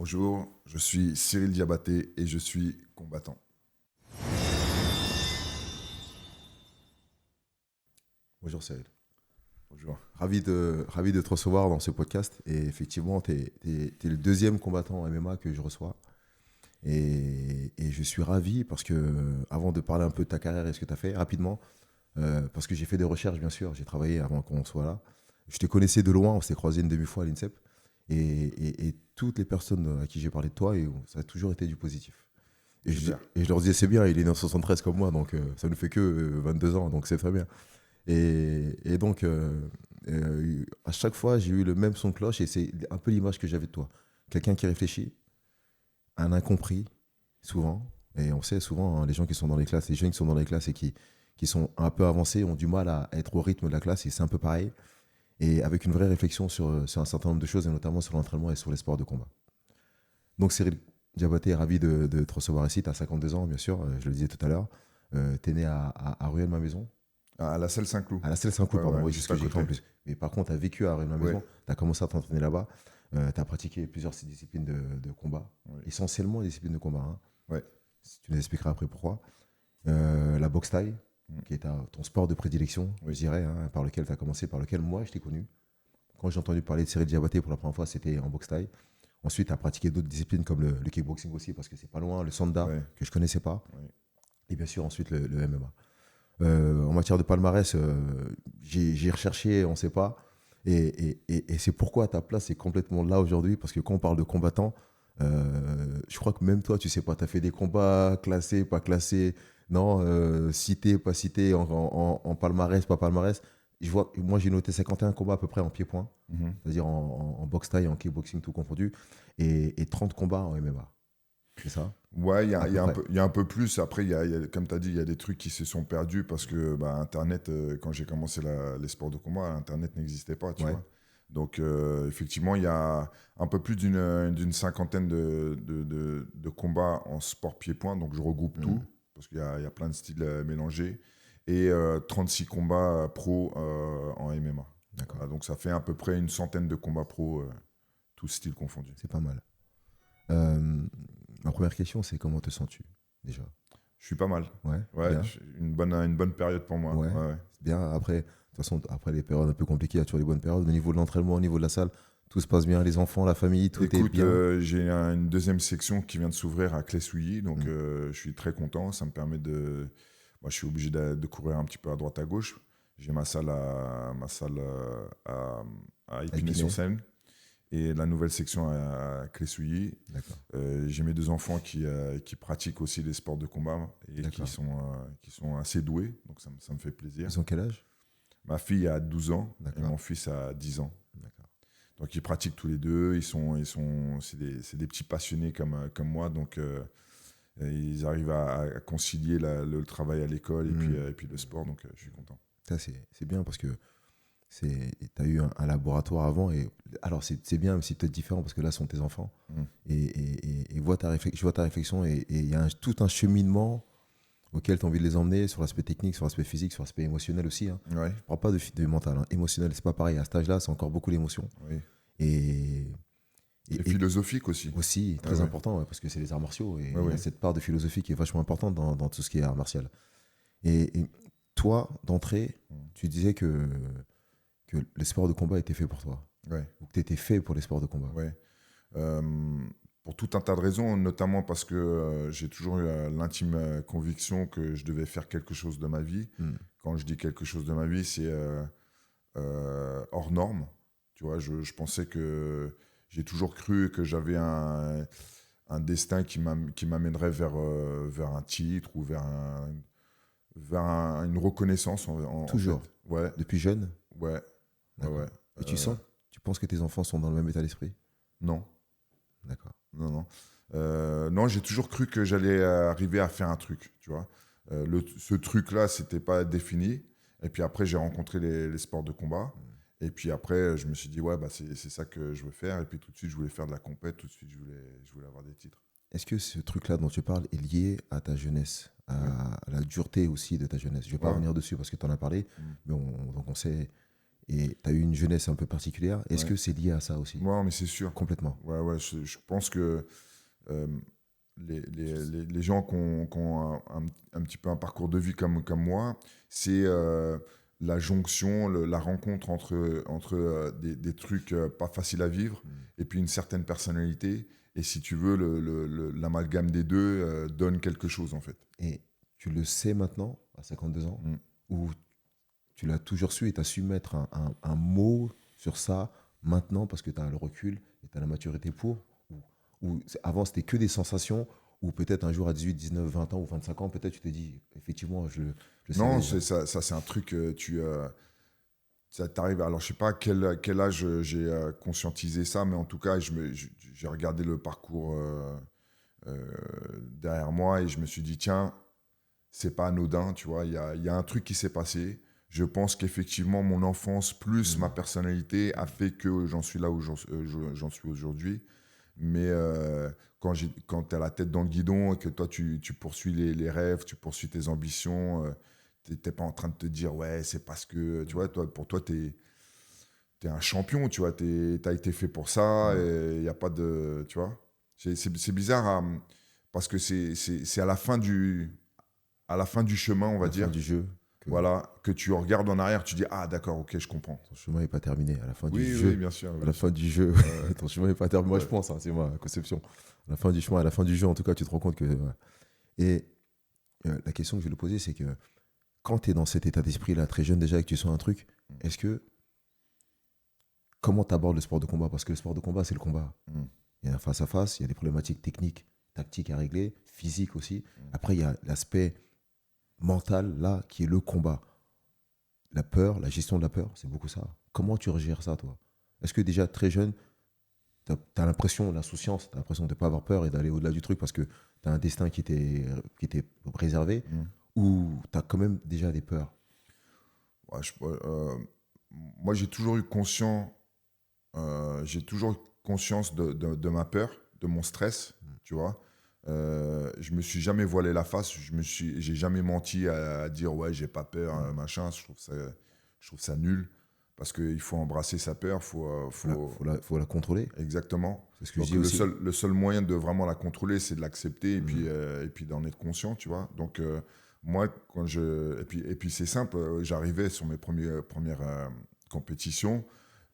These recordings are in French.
Bonjour, je suis Cyril Diabaté et je suis combattant. Bonjour Cyril. Bonjour. Ravi de te recevoir dans ce podcast. Et effectivement, tu es le deuxième combattant en MMA que je reçois. Et je suis ravi parce que, avant de parler un peu de ta carrière et ce que tu as fait, rapidement, parce que j'ai fait des recherches, bien sûr, j'ai travaillé avant qu'on soit là. Je te connaissais de loin, on s'est croisé une demi-fois à l'INSEP. Et toutes les personnes à qui j'ai parlé de toi, ça a toujours été du positif. Super. Et je leur disais, c'est bien, il est né en 73 comme moi, donc ça ne fait que 22 ans, donc c'est très bien. Et donc, à chaque fois, j'ai eu le même son de cloche et c'est un peu l'image que j'avais de toi. Quelqu'un qui réfléchit, un incompris, souvent. Et on sait souvent, hein, les gens qui sont dans les classes, les jeunes qui sont dans les classes et qui sont un peu avancés ont du mal à être au rythme de la classe et c'est un peu pareil. Et avec une vraie réflexion sur un certain nombre de choses et notamment sur l'entraînement et sur les sports de combat. Donc, Cyril Diabaté est ravi de te recevoir ici. Tu as 52 ans, bien sûr, je le disais tout à l'heure. Tu es né à Rueil-Malmaison. À la selle Saint-Cloud. À la selle Saint-Cloud, Ouais, pardon, ouais, oui, c'est ce juste que à j'ai écrit en côté. plus. Mais par contre, tu as vécu à Ouais, Rueil-Malmaison, tu as commencé à t'entraîner là-bas, tu as pratiqué plusieurs disciplines de combat, ouais, essentiellement des disciplines de combat, hein. ouais. Tu nous expliqueras après pourquoi. La boxe thaï, Mm. qui est ton sport de prédilection, je Oui. dirais, hein, par lequel tu as commencé, par lequel moi je t'ai connu. Quand j'ai entendu parler de Cyril Diabaté pour la première fois, c'était en boxe thaï. Ensuite, tu as pratiqué d'autres disciplines comme le kickboxing aussi, parce que c'est pas loin, le sanda, Ouais, que je connaissais pas, ouais. et bien sûr ensuite le MMA. En matière de palmarès, j'ai recherché, on ne sait pas. Et c'est pourquoi ta place est complètement là aujourd'hui, parce que quand on parle de combattant, je crois que même toi, tu sais pas, tu as fait des combats classés, pas classés, non, cités, pas cités, en palmarès, pas palmarès. Moi, j'ai noté 51 combats à peu près en pied-point, Mhm. c'est-à-dire en boxe taille, en kickboxing, tout confondu, et 30 combats en MMA. C'est ça, Ouais, à peu près. il y a un peu plus. Après, comme tu as dit, il y a des trucs qui se sont perdus parce que Internet, quand j'ai commencé les sports de combat, Internet n'existait pas, tu Ouais. vois. Donc, effectivement, il y a un peu plus d'une cinquantaine de combats en sport pied-point. Donc, je regroupe tout Mhm. parce qu'il y a plein de styles mélangés. Et 36 combats pro en MMA. D'accord. Voilà, donc, ça fait à peu près une centaine de combats pro, tous styles confondus. C'est pas mal. Euh, Ma première question, c'est comment te sens-tu déjà? Je suis pas mal. Ouais, Ouais, bien. une bonne période pour moi. Ouais, Ouais, ouais. c'est bien. Après, de toute façon, après les périodes un peu compliquées, il y a toujours les bonnes périodes. Au niveau de l'entraînement, au niveau de la salle, tout se passe bien. Les enfants, la famille, tout est Écoute, bien. j'ai une deuxième section qui vient de s'ouvrir à Clé-Souilly, donc Mm. je suis très content. Ça me permet de. Moi, je suis obligé de courir un petit peu à droite à gauche. J'ai à À Épinay. Épinay-sur-Seine et la nouvelle section à Clé-Souilly. D'accord. J'ai mes deux enfants qui pratiquent aussi les sports de combat et D'accord. qui sont assez doués, donc ça me fait plaisir. Ils ont quel âge? Ma fille a 12 ans et D'accord. mon fils a 10 ans. D'accord. Donc ils pratiquent tous les deux, c'est des petits passionnés comme moi, donc ils arrivent à concilier le travail à l'école Mm. et puis le sport, donc je suis content. Ça, c'est bien parce que tu as eu un laboratoire avant. Et, alors, c'est bien, mais c'est peut-être différent parce que là, ce sont tes enfants. Mm. Et je vois ta réflexion et il y a tout un cheminement auquel tu as envie de les emmener sur l'aspect technique, sur l'aspect physique, sur l'aspect émotionnel aussi, hein. Ouais, Je ne parle pas de mental, hein. Émotionnel, c'est pas pareil. À cet âge-là, c'est encore beaucoup d'émotions. oui. Et, Et et philosophique aussi. aussi, Ouais, très ouais. important, ouais, parce que c'est les arts martiaux. Et Ouais, il y a ouais. cette part de philosophie qui est vachement importante dans tout ce qui est art martial. Et toi, d'entrée, Mm. tu disais que les sports de combat étaient faits pour toi. Ouais, Ou que tu étais fait pour les sports de combat. ouais. Euh, pour tout un tas de raisons, notamment parce que j'ai toujours eu l'intime conviction que je devais faire quelque chose de ma vie. Mm. Quand je dis quelque chose de ma vie, c'est hors norme. Tu vois, je pensais que j'ai toujours cru que j'avais un destin qui m'amènerait vers un titre ou une reconnaissance en Toujours. fait. Ouais, Depuis jeune. ouais, ouais, D'accord. ouais. Et tu penses que tes enfants sont dans le même état d'esprit? Non, D'accord. non, non. Non, j'ai toujours cru que j'allais arriver à faire un truc, tu vois. Ce truc-là, c'était pas défini. Et puis après, j'ai rencontré les sports de combat. Et puis après, je me suis dit, ouais, bah, c'est ça que je veux faire. Et puis tout de suite, je voulais faire de la compète. Tout de suite, je voulais avoir des titres. Est-ce que ce truc-là dont tu parles est lié à ta jeunesse, Ouais. à la dureté aussi de ta jeunesse? Je ne vais pas Ouais. revenir dessus parce que tu en as parlé, Mm. mais donc on sait Et tu as eu une jeunesse un peu particulière. Est-ce Ouais. que c'est lié à ça aussi? Ouais, mais c'est sûr. Complètement. Ouais, je pense que euh, les gens qui ont un petit peu un parcours de vie comme moi, c'est la jonction, la rencontre entre des trucs pas faciles à vivre et puis une certaine personnalité. Et si tu veux, l'amalgame des deux donne quelque chose, en fait. Et tu le sais maintenant, à 52 ans, Mm. ou tu l'as toujours su et tu as su mettre un mot sur ça maintenant parce que tu as le recul et tu as la maturité pour? Ou avant, c'était que des sensations, ou peut-être un jour à 18, 19, 20 ans ou 25 ans, peut-être tu te dis, effectivement, je savais Non, déjà. ça c'est un truc que ça t'arrive. Alors, je sais pas à quel âge j'ai conscientisé ça, mais en tout cas, j'ai regardé le parcours euh, derrière moi et je me suis dit, tiens, c'est pas anodin, tu vois, il y a un truc qui s'est passé. Je pense qu'effectivement, mon enfance plus ma personnalité a fait que j'en suis là où j'en suis aujourd'hui. Mais quand tu as la tête dans le guidon et que toi, tu poursuis les rêves, tu poursuis tes ambitions, t'es pas en train de te dire, ouais, c'est parce que, tu vois, pour toi, t'es un champion, tu vois, t'as été fait pour ça, et il n'y a pas de, tu vois. C'est bizarre parce que c'est à la fin du chemin, on À va la fin dire, du jeu, que voilà, que tu regardes en arrière, tu dis, ah d'accord, ok, je comprends. ton chemin n'est pas terminé. À la fin du Oui, oui, jeu, bien sûr. à Bien la sûr. fin du jeu, Ouais, ton chemin n'est pas terminé. Moi, je ouais. pense, hein, c'est ma conception. À la fin du chemin, à la fin du jeu, en tout cas, tu te rends compte que. Ouais. Et la question que je vais te poser, c'est que quand tu es dans cet état d'esprit-là, très jeune déjà, et que tu sens un truc, est-ce que. Comment tu abordes le sport de combat? Parce que le sport de combat, c'est le combat. Mm. Il y a un face-à-face, il y a des problématiques techniques, tactiques à régler, physiques aussi. Après, il y a l'aspect mental, là, qui est le combat. La peur, la gestion de la peur, c'est beaucoup ça. Comment tu gères ça, toi? Est-ce que déjà, très jeune, tu as l'impression, l'insouciance, tu as l'impression de ne pas avoir peur et d'aller au-delà du truc parce que tu as un destin qui était préservé, Mm. ou tu as quand même déjà des peurs? Ouais, moi, j'ai toujours eu conscience de ma peur, de mon stress, tu vois. Je me suis jamais voilé la face, j'ai jamais menti à dire ouais, j'ai pas peur, machin. Je trouve ça nul parce qu'il faut embrasser sa peur, Faut la contrôler. exactement. C'est ce que je Donc dis aussi. le seul moyen de vraiment la contrôler, c'est de l'accepter et puis d'en être conscient, tu vois. Donc moi, et puis c'est simple, j'arrivais sur mes premières compétitions,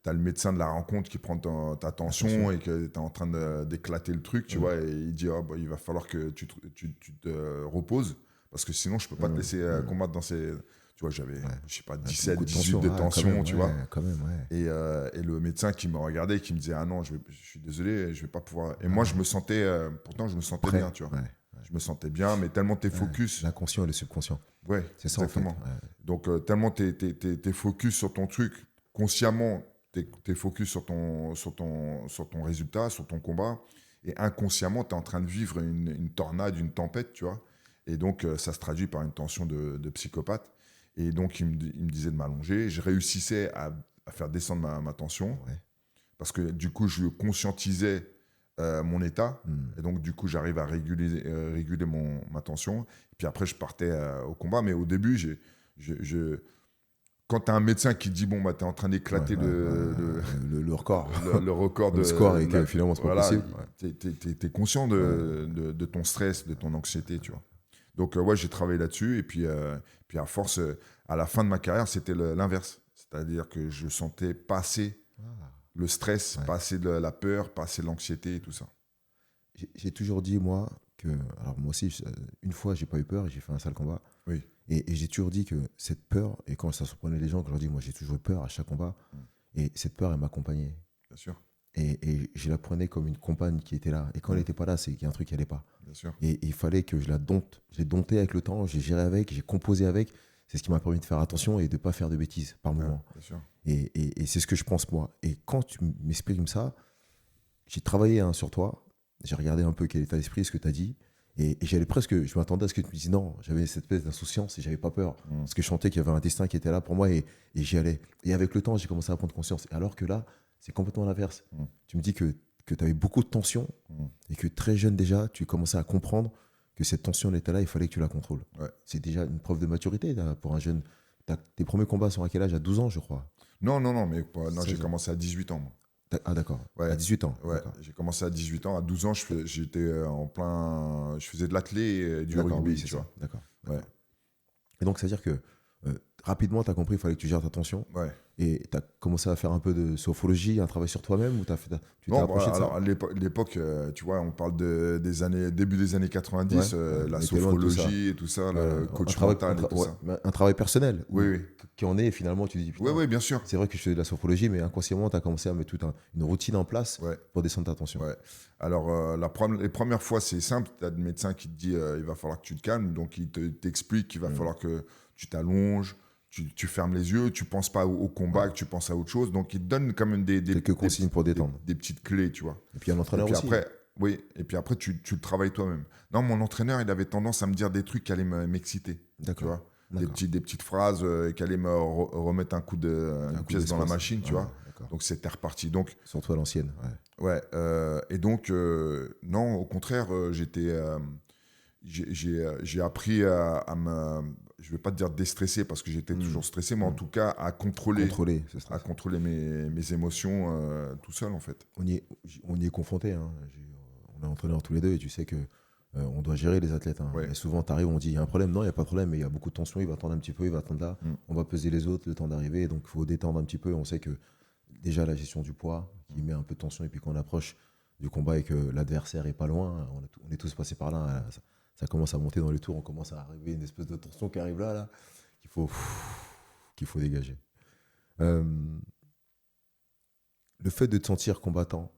tu as le médecin de la rencontre qui prend ta tension et que tu es en train d'éclater le truc, tu vois, et il dit ah, bah, il va falloir que tu te reposes parce que sinon je peux pas te laisser combattre dans ces. Tu vois, j'avais, je sais pas, Ouais, 17, beaucoup de 18 tension. de Ah, quand tension, même, tu ouais, vois. quand même, ouais. Et le médecin qui me regardait, qui me disait ah non, je suis désolé, je vais pas pouvoir. Et moi, je me sentais, pourtant, je me sentais Prêt. bien, tu vois. Ouais. Je me sentais bien, mais tellement t'es Ouais. focus. L'inconscient et le subconscient. Ouais, C'est ça, en fait. exactement. Ouais. Donc, tellement t'es focus sur ton truc, consciemment, t'es focus sur ton résultat, sur ton combat. Et inconsciemment, t'es en train de vivre une tornade, une tempête, tu vois. Et donc, ça se traduit par une tension de psychopathe. Et donc, il me disait de m'allonger. Je réussissais à faire descendre ma tension Ouais. parce que du coup, je conscientisais mon état. Hmm. Et donc, du coup, j'arrive à réguler ma tension. Et puis après, je partais au combat. Mais au début, quand tu as un médecin qui te dit, bon, bah, tu es en train Ouais, d'éclater ouais, le record. le record Le score et que la- finalement, c'est pas voilà, possible. tu es conscient de ton stress, de ton anxiété, tu vois. Donc, ouais, j'ai travaillé là-dessus. Et puis à force, à la fin de ma carrière, c'était l'inverse. C'est-à-dire que je sentais passer le stress, Ouais. pas assez de la peur, pas assez de l'anxiété et tout ça. J'ai toujours dit, moi, que. Alors, moi aussi, une fois, j'ai pas eu peur et j'ai fait un sale combat. Oui, Et j'ai toujours dit que cette peur, et quand ça surprenait les gens, que je leur dis, moi, j'ai toujours eu peur à chaque combat. Et cette peur, elle m'accompagnait. bien sûr, Et je la prenais comme une compagne qui était là. Et quand elle n'était pas là, c'est qu'il y a un truc qui n'allait pas. bien sûr. Et il fallait que je la dompte. Je l'ai domptée avec le temps, j'ai géré avec, j'ai composé avec. C'est ce qui m'a permis de faire attention et de ne pas faire de bêtises par Ouais, moment. bien sûr. Et c'est ce que je pense moi. Et quand tu m'exprimes ça, j'ai travaillé sur toi, j'ai regardé un peu quel état d'esprit, ce que tu as dit. Et j'allais presque, je m'attendais à ce que tu me dises non, j'avais cette espèce d'insouciance et j'avais pas peur. Parce que je sentais qu'il y avait un destin qui était là pour moi et j'y allais. Et avec le temps, j'ai commencé à prendre conscience. Et alors que là, c'est complètement l'inverse. Tu me dis que tu avais beaucoup de tension et que très jeune déjà, tu commençais à comprendre que cette tension elle était là, il fallait que tu la contrôles. Ouais. C'est déjà une preuve de maturité là, pour un jeune. Tes premiers combats sont à quel âge? À 12 ans, je crois. Non, non, non, mais non, j'ai 16 ans. commencé à 18 ans, moi. Ah, d'accord. Ouais, À 18 ans. ouais, D'accord. j'ai commencé à 18 ans. À 12 ans, j'étais en plein. Je faisais de l'athlé et du D'accord, oui, rugby, c'est tu ça. vois. D'accord. Ouais, D'accord. Et donc, c'est-à-dire que rapidement, tu as compris qu'il fallait que tu gères ta tension ouais. et tu as commencé à faire un peu de sophrologie, un travail sur toi-même ou tu t'es Non, approché de ça? alors à l'époque, tu vois, on parle des années, début des années Ouais, 90, la on était loin de tout ça. sophrologie et tout ça, le Un coach travail, mental et tout ouais, ça. mais un travail personnel Oui, oui. qui en est et finalement tu te dis Oui, putain, oui, bien sûr. c'est vrai que je fais de la sophrologie, mais inconsciemment tu as commencé à mettre une routine en place Ouais, pour descendre ta tension. ouais. Alors, les premières fois, c'est simple. Tu as le médecin qui te dit il va falloir que tu te calmes. Donc, t'explique qu'il va Mm. falloir que tu t'allonges, tu fermes les yeux, tu penses pas au combat, Ouais. que tu penses à autre chose. Donc, il te donne quand même Quelques consignes pour détendre. des petites clés, tu vois. Et puis il y a Et l'entraîneur puis aussi. après, oui, et puis après, tu le travailles toi-même. Non, mon entraîneur, il avait tendance à me dire des trucs qui allaient m'exciter, tu D'accord. vois. D'accord. Des petites phrases qui allaient me remettre Un une coup pièce dans la d'espace. machine, tu Ouais, vois. d'accord. Donc, c'était reparti. Donc, Surtout à l'ancienne. Ouais. ouais. Et donc, non, au contraire, j'ai appris à me. Je vais pas te dire déstresser parce que j'étais Mm. toujours stressé, mais en Mm. tout cas Contrôler ce à stress. contrôler mes émotions tout seul, en fait. On y est confronté. Hein. On est entraîneurs tous les deux et tu sais que on doit gérer les athlètes. Hein. Ouais. Et souvent, tu arrives, on dit il y a un problème. Non, il n'y a pas de problème, mais il y a beaucoup de tension. Il va attendre un petit peu, il va attendre là. Mm. On va peser les autres, le temps d'arriver. Donc, il faut détendre un petit peu. On sait que déjà, la gestion du poids qui met un peu de tension. Et puis, quand on approche du combat et que l'adversaire est pas loin, on est tous passés par là. Hein. Ça commence à monter dans les tours. On commence à arriver une espèce de tension qui arrive là qu'il faut dégager. Euh, le fait de te sentir combattant,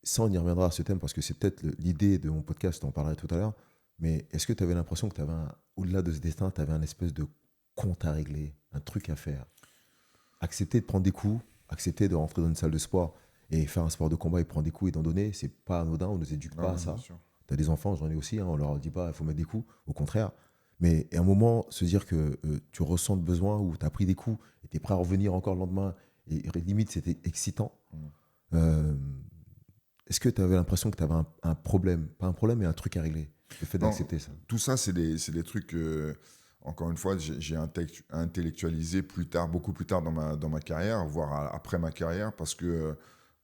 ça, on y reviendra à ce thème parce que c'est peut-être l'idée de mon podcast, on en parlerai tout à l'heure. Mais est-ce que tu avais l'impression que tu avais, au-delà de ce destin, tu avais un espèce de compte à régler, un truc à faire? Accepter de prendre des coups, accepter de rentrer dans une salle de sport et faire un sport de combat et prendre des coups et d'en donner, c'est pas anodin, on ne nous éduque pas Non, à ouais, bien ça. sûr. Tu as des enfants, j'en ai aussi, hein, on leur dit pas il faut mettre des coups, au contraire. Mais à un moment, se dire que tu ressens le besoin ou tu as pris des coups et tu es prêt à revenir encore le lendemain, et limite c'était excitant. Mm. Euh, Est-ce que tu avais l'impression que tu avais un problème, pas un problème, mais un truc à régler, le fait Non, d'accepter ça? tout ça, c'est des trucs que, encore une fois, j'ai intellectualisé plus tard, beaucoup plus tard dans ma carrière, voire après ma carrière, parce que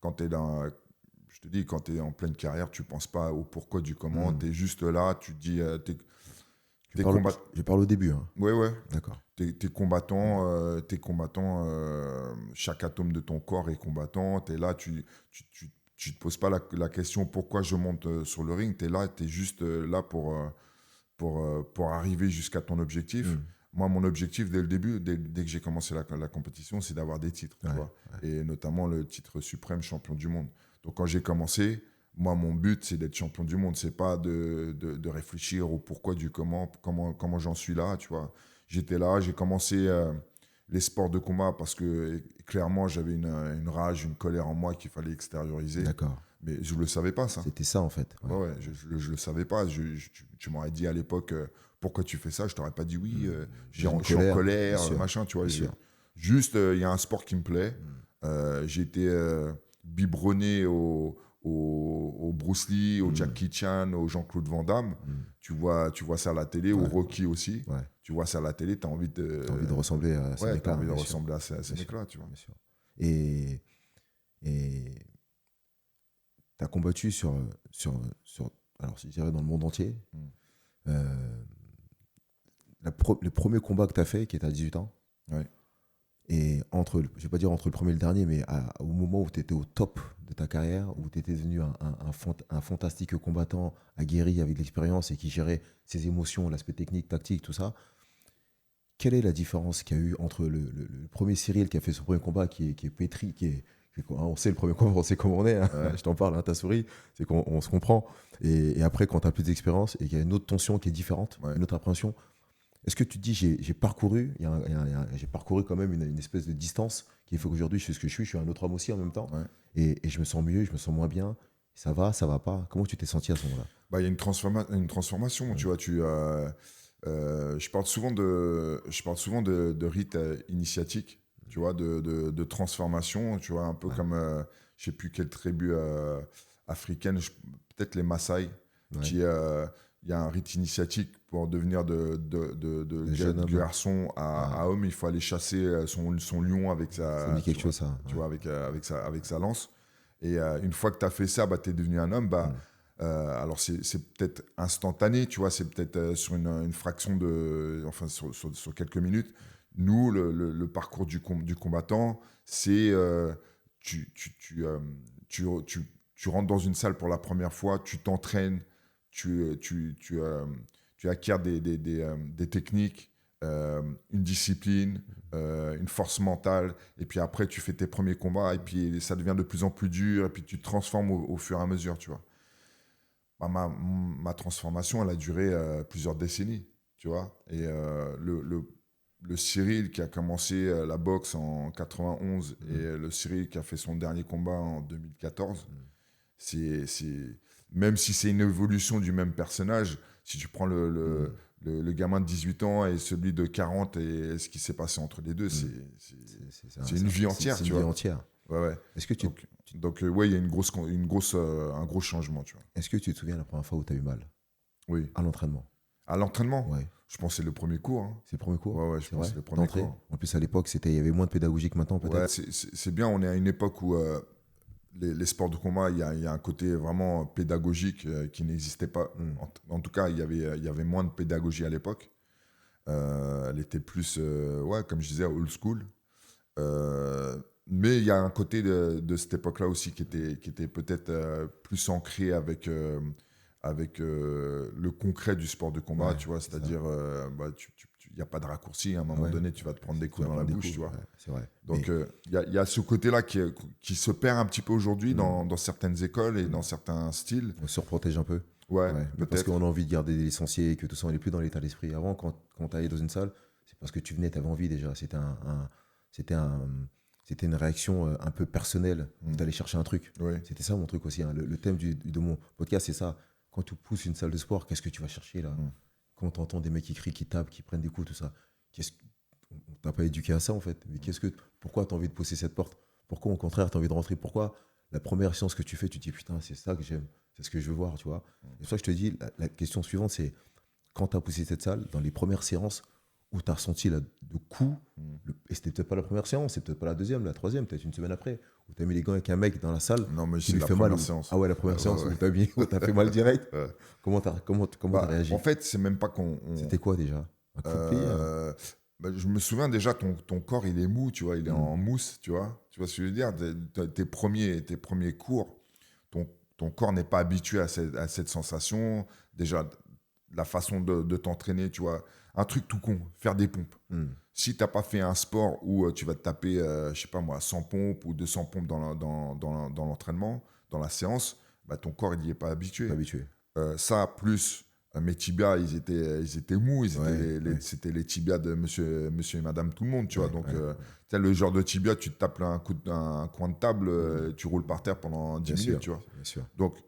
quand tu es dans. Je te dis, quand tu es en pleine carrière, tu penses pas au pourquoi du comment, Hmm. tu es juste là, tu te dis, Je t'es parle, combattant. je parle au début. Hein. Ouais, ouais. D'accord. T'es combattant, chaque atome de ton corps est combattant, t'es là, tu te poses pas la question pourquoi je monte sur le ring, t'es là, t'es juste là pour arriver jusqu'à ton objectif. Hmm. Moi, mon objectif dès le début, dès que j'ai commencé la compétition, c'est d'avoir des titres, tu Ouais, vois, ouais. et notamment le titre suprême champion du monde. Donc quand j'ai commencé, moi, mon but, c'est d'être champion du monde, c'est pas de réfléchir au pourquoi du comment j'en suis là, tu vois. J'étais là, j'ai commencé les sports de combat parce que clairement, j'avais une rage, une colère en moi qu'il fallait extérioriser. D'accord. Mais je ne le savais pas, ça. C'était ça en fait. Ouais. Ouais, ouais, je le savais pas. Tu m'aurais dit à l'époque, pourquoi tu fais ça? Je t'aurais pas dit oui, J'ai une je suis en colère, colère, bien sûr, machin, tu vois. bien sûr. Juste, il y a un sport qui me plaît. J'ai été biberonné au Bruce Lee, au Jackie Chan, au Jean-Claude Van Damme. Tu vois ça à la télé, au Ouais. Rocky aussi. Ouais. Tu vois ça à la télé, tu as envie de... T'as envie de ressembler à ces Ouais, mecs-là. t'as envie de Bien sûr. ressembler à ces Bien sûr. mecs-là, tu vois. Bien sûr. Et tu as combattu alors je dirais dans le monde entier. Euh, le premier combat que tu as fait, qui était à 18 ans, Ouais. et je vais pas dire entre le premier et le dernier, mais au moment où tu étais au top de ta carrière, où tu étais devenu un fantastique combattant aguerri avec de l'expérience et qui gérait ses émotions, l'aspect technique, tactique, tout ça, quelle est la différence qu'il y a eu entre le premier Cyril qui a fait son premier combat, qui est pétri, on sait le premier combat, on sait comment on est, hein, Ouais. je t'en parle, hein, ta souris, c'est qu'on se comprend. Et après, quand tu as plus d'expérience et qu'il y a une autre tension qui est différente, Ouais. une autre appréhension, est-ce que tu te dis, j'ai parcouru, j'ai parcouru quand même une espèce de distance qui fait qu'aujourd'hui, je sais ce que je suis un autre homme aussi en même temps, Ouais. et je me sens mieux, je me sens moins bien, ça va pas? Comment tu t'es senti à ce moment-là? Bah, il y a une transformation, tu vois. Je parle souvent de rite initiatique, tu vois, de transformation, tu vois, un peu comme, je sais plus quelle tribu africaine, peut-être les Maasai, Ouais. qui, y a un rite initiatique pour devenir de garçon à homme. Il faut aller chasser son lion avec Ça sa, me dit quelque chose, ça. tu vois, avec sa lance. Et une fois que tu as fait ça, tu es devenu un homme. Alors, c'est peut-être instantané, tu vois, c'est peut-être sur une fraction enfin, sur quelques minutes. Nous, le parcours du combattant, c'est tu rentres dans une salle pour la première fois, tu t'entraînes, tu acquiers des techniques, une discipline, une force mentale, et puis après, tu fais tes premiers combats, et puis ça devient de plus en plus dur, et puis tu te transformes au fur et à mesure, tu vois. Ma transformation, elle a duré plusieurs décennies, tu vois. Et le Cyril qui a commencé la boxe en 91 et le Cyril qui a fait son dernier combat en 2014, c'est, même si c'est une évolution du même personnage, si tu prends le gamin de 18 ans et celui de 40 et ce qui s'est passé entre les deux, c'est une vie entière, tu vois. C'est une vie entière. Ouais. Est-ce que donc ouais, il y a un gros changement, tu vois. Est-ce que tu te souviens la première fois où tu as eu mal? Oui. À l'entraînement? À l'entraînement? Ouais. Je pense que c'est le premier cours. Hein. C'est le premier cours? Ouais, je pense que c'est le premier cours. En plus, à l'époque, il y avait moins de pédagogie que maintenant, peut-être. Ouais, c'est bien, on est à une époque où les sports de combat, il y a un côté vraiment pédagogique qui n'existait pas. En tout cas, il y avait moins de pédagogie à l'époque. Elle était plus, comme je disais, old school. Mais il y a un côté de cette époque-là aussi qui était peut-être plus ancré avec le concret du sport de combat, tu vois, c'est-à-dire il n'y a pas de raccourci, à un moment donné tu vas te prendre des coups dans la bouche, tu vois. C'est vrai. Donc il y a ce côté-là qui se perd un petit peu aujourd'hui dans certaines écoles et dans certains styles. On se surprotège un peu. Ouais, parce qu'on a envie de garder des licenciés et que tout ça, on n'est plus dans l'état d'esprit. Avant, quand tu allais dans une salle, c'est parce que tu venais, tu avais envie déjà. C'était une réaction un peu personnelle d'aller chercher un truc. Ouais. C'était ça mon truc aussi. Hein. Le thème de mon podcast, c'est ça. Quand tu pousses une salle de sport, qu'est-ce que tu vas chercher là? Quand tu entends des mecs qui crient, qui tapent, qui prennent des coups, tout ça, on t'a pas éduqué à ça en fait. Mais pourquoi tu as envie de pousser cette porte? Pourquoi au contraire tu as envie de rentrer? Pourquoi la première séance que tu fais, tu te dis putain, c'est ça que j'aime, c'est ce que je veux voir, tu vois? Et c'est pour ça que je te dis, la question suivante, c'est quand tu as poussé cette salle, dans les premières séances, où tu as ressenti le coup, et c'était peut-être pas la première séance, c'est peut-être pas la deuxième, la troisième, peut-être une semaine après, où tu as mis les gants avec un mec dans la salle. Non, mais qui c'est lui la fait mal. première séance. Ah ouais, la première séance où t'as fait mal direct. Comment t'as réagi? En fait, c'est même pas qu'on. C'était quoi déjà? Un coup de pied, je me souviens déjà, ton corps, il est mou, tu vois, il est en mousse, tu vois. Tu vois ce que je veux dire? Tes premiers cours, ton corps n'est pas habitué à cette sensation. Déjà, la façon de t'entraîner, tu vois. Un truc tout con, faire des pompes. Si tu n'as pas fait un sport où tu vas te taper, je sais pas moi, 100 pompes ou 200 pompes dans l'entraînement, dans la séance, ton corps, il n'y est pas habitué. Ça, plus mes tibias, ils étaient mous. C'était les tibias de monsieur et madame tout le monde, tu vois. Donc, le genre de tibia, tu te tapes un coin de table, tu roules par terre pendant 10 minutes, tu vois. Bien sûr. Donc,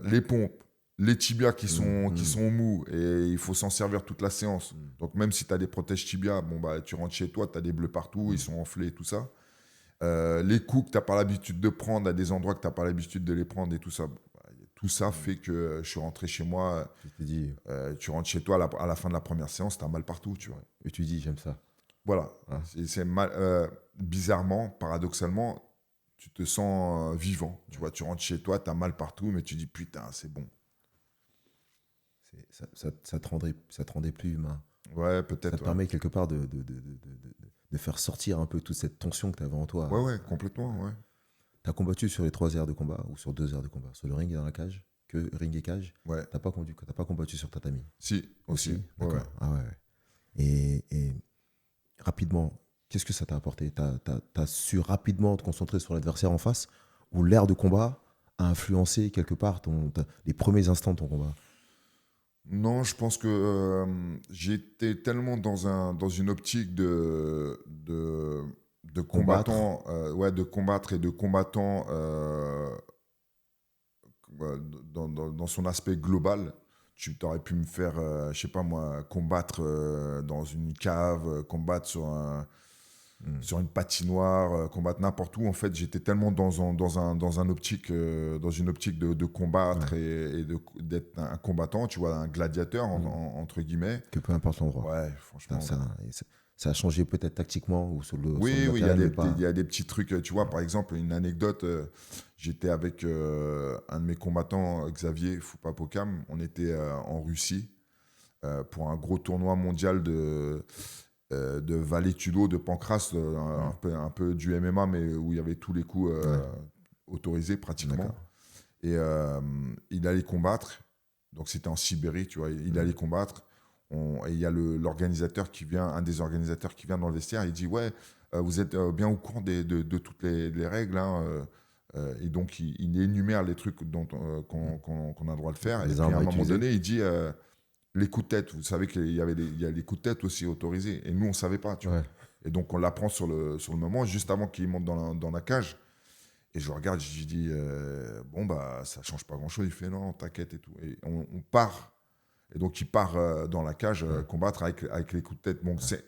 les pompes, les tibias qui sont mous, et il faut s'en servir toute la séance. Donc, même si tu as des protèges tibias, tu rentres chez toi, tu as des bleus partout, ils sont enflés et tout ça. Les coups que tu n'as pas l'habitude de prendre à des endroits que tu n'as pas l'habitude de les prendre et tout ça. Tout ça fait que je suis rentré chez moi. Tu rentres chez toi à la fin de la première séance, tu as mal partout, tu vois. Et tu dis, j'aime ça. Voilà. C'est mal, bizarrement, paradoxalement, tu te sens vivant. Tu vois, tu rentres chez toi, tu as mal partout, mais tu dis, putain, c'est bon. Ça te rendait plus humain. Ouais, peut-être. Ça te permet quelque part de faire sortir un peu toute cette tension que tu avais en toi. Ouais, complètement, ouais. Tu as combattu sur les 3 aires de combat ou sur 2 aires de combat? Sur le ring et dans la cage? Que ring et cage? Ouais. T'as pas combattu sur tatami? Si, aussi. D'accord. Ouais. Ah ouais. Et rapidement, qu'est-ce que ça t'a apporté? T'as su rapidement te concentrer sur l'adversaire en face, ou l'aire de combat a influencé quelque part les premiers instants de ton combat? Non, je pense que j'étais tellement dans une optique de combattant, de combattre et de combattant dans son aspect global. Tu t'aurais pu me faire, je sais pas moi, combattre dans une cave, combattre sur une patinoire, combattre n'importe où. En fait, j'étais tellement dans une optique de combattre et d'être un combattant, tu vois, un gladiateur, entre guillemets. Que peu importe l'endroit. Ouais, franchement. Ça a changé peut-être tactiquement ou sur le Oui, matériel, il y a mais pas... il y a des petits trucs. Tu vois, par exemple, une anecdote, j'étais avec un de mes combattants, Xavier Foupapokam. On était en Russie pour un gros tournoi mondial de Vale-Tudo, de Pancrace, un peu du MMA, mais où il y avait tous les coups autorisés pratiquement. D'accord. Et il allait combattre. Donc c'était en Sibérie, tu vois. Il allait combattre. Et il y a l'organisateur qui vient, un des organisateurs qui vient dans le vestiaire. Il dit ouais, vous êtes bien au courant de toutes les règles. Hein, et donc il énumère les trucs qu'on a le droit de faire. Et puis à un moment donné, il dit les coups de tête. Vous savez qu'il y a les coups de tête aussi autorisés. Et nous, on ne savait pas. Tu vois. Et donc, on l'apprend sur le moment, juste avant qu'il monte dans la cage. Et je regarde, je lui dis, bon, bah, ça ne change pas grand-chose. Il fait, non, t'inquiète et tout. Et on part. Et donc, il part dans la cage combattre avec les coups de tête. Donc, c'est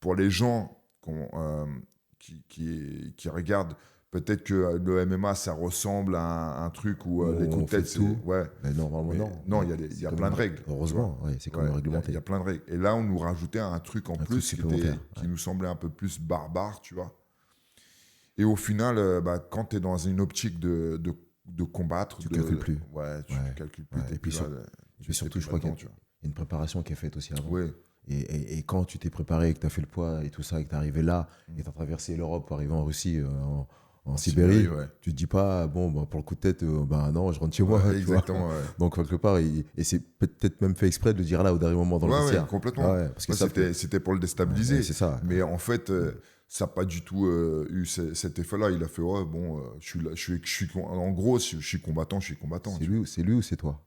pour les gens qui regardent, peut-être que le MMA, ça ressemble à un truc où les coups de tête, c'est... Ouais. Mais normalement, non. Non, il y a plein de règles. Heureusement, c'est comme réglementé. Il y a plein de règles. Et là, on nous rajoutait un truc en plus qui nous semblait un peu plus barbare, tu vois. Et au final, quand tu es dans une optique de combattre... Tu ne calcules plus. Ouais, tu ne calcules plus. Et puis surtout, je crois qu'il y a une préparation qui est faite aussi avant. Oui. Et quand tu t'es préparé, que tu as fait le poids et tout ça, et que tu es arrivé là, et tu as traversé l'Europe pour arriver en Russie, en Sibérie, tu te dis pas, bon, pour le coup de tête, non, je rentre chez moi. Exactement. Donc, quelque part, et c'est peut-être même fait exprès de le dire là au dernier moment dans le vestiaire. Oui, complètement. Parce que c'était pour le déstabiliser. C'est ça. Mais en fait, ça n'a pas du tout eu cet effet-là. Il a fait, en gros, je suis combattant, je suis combattant. C'est lui ou c'est toi?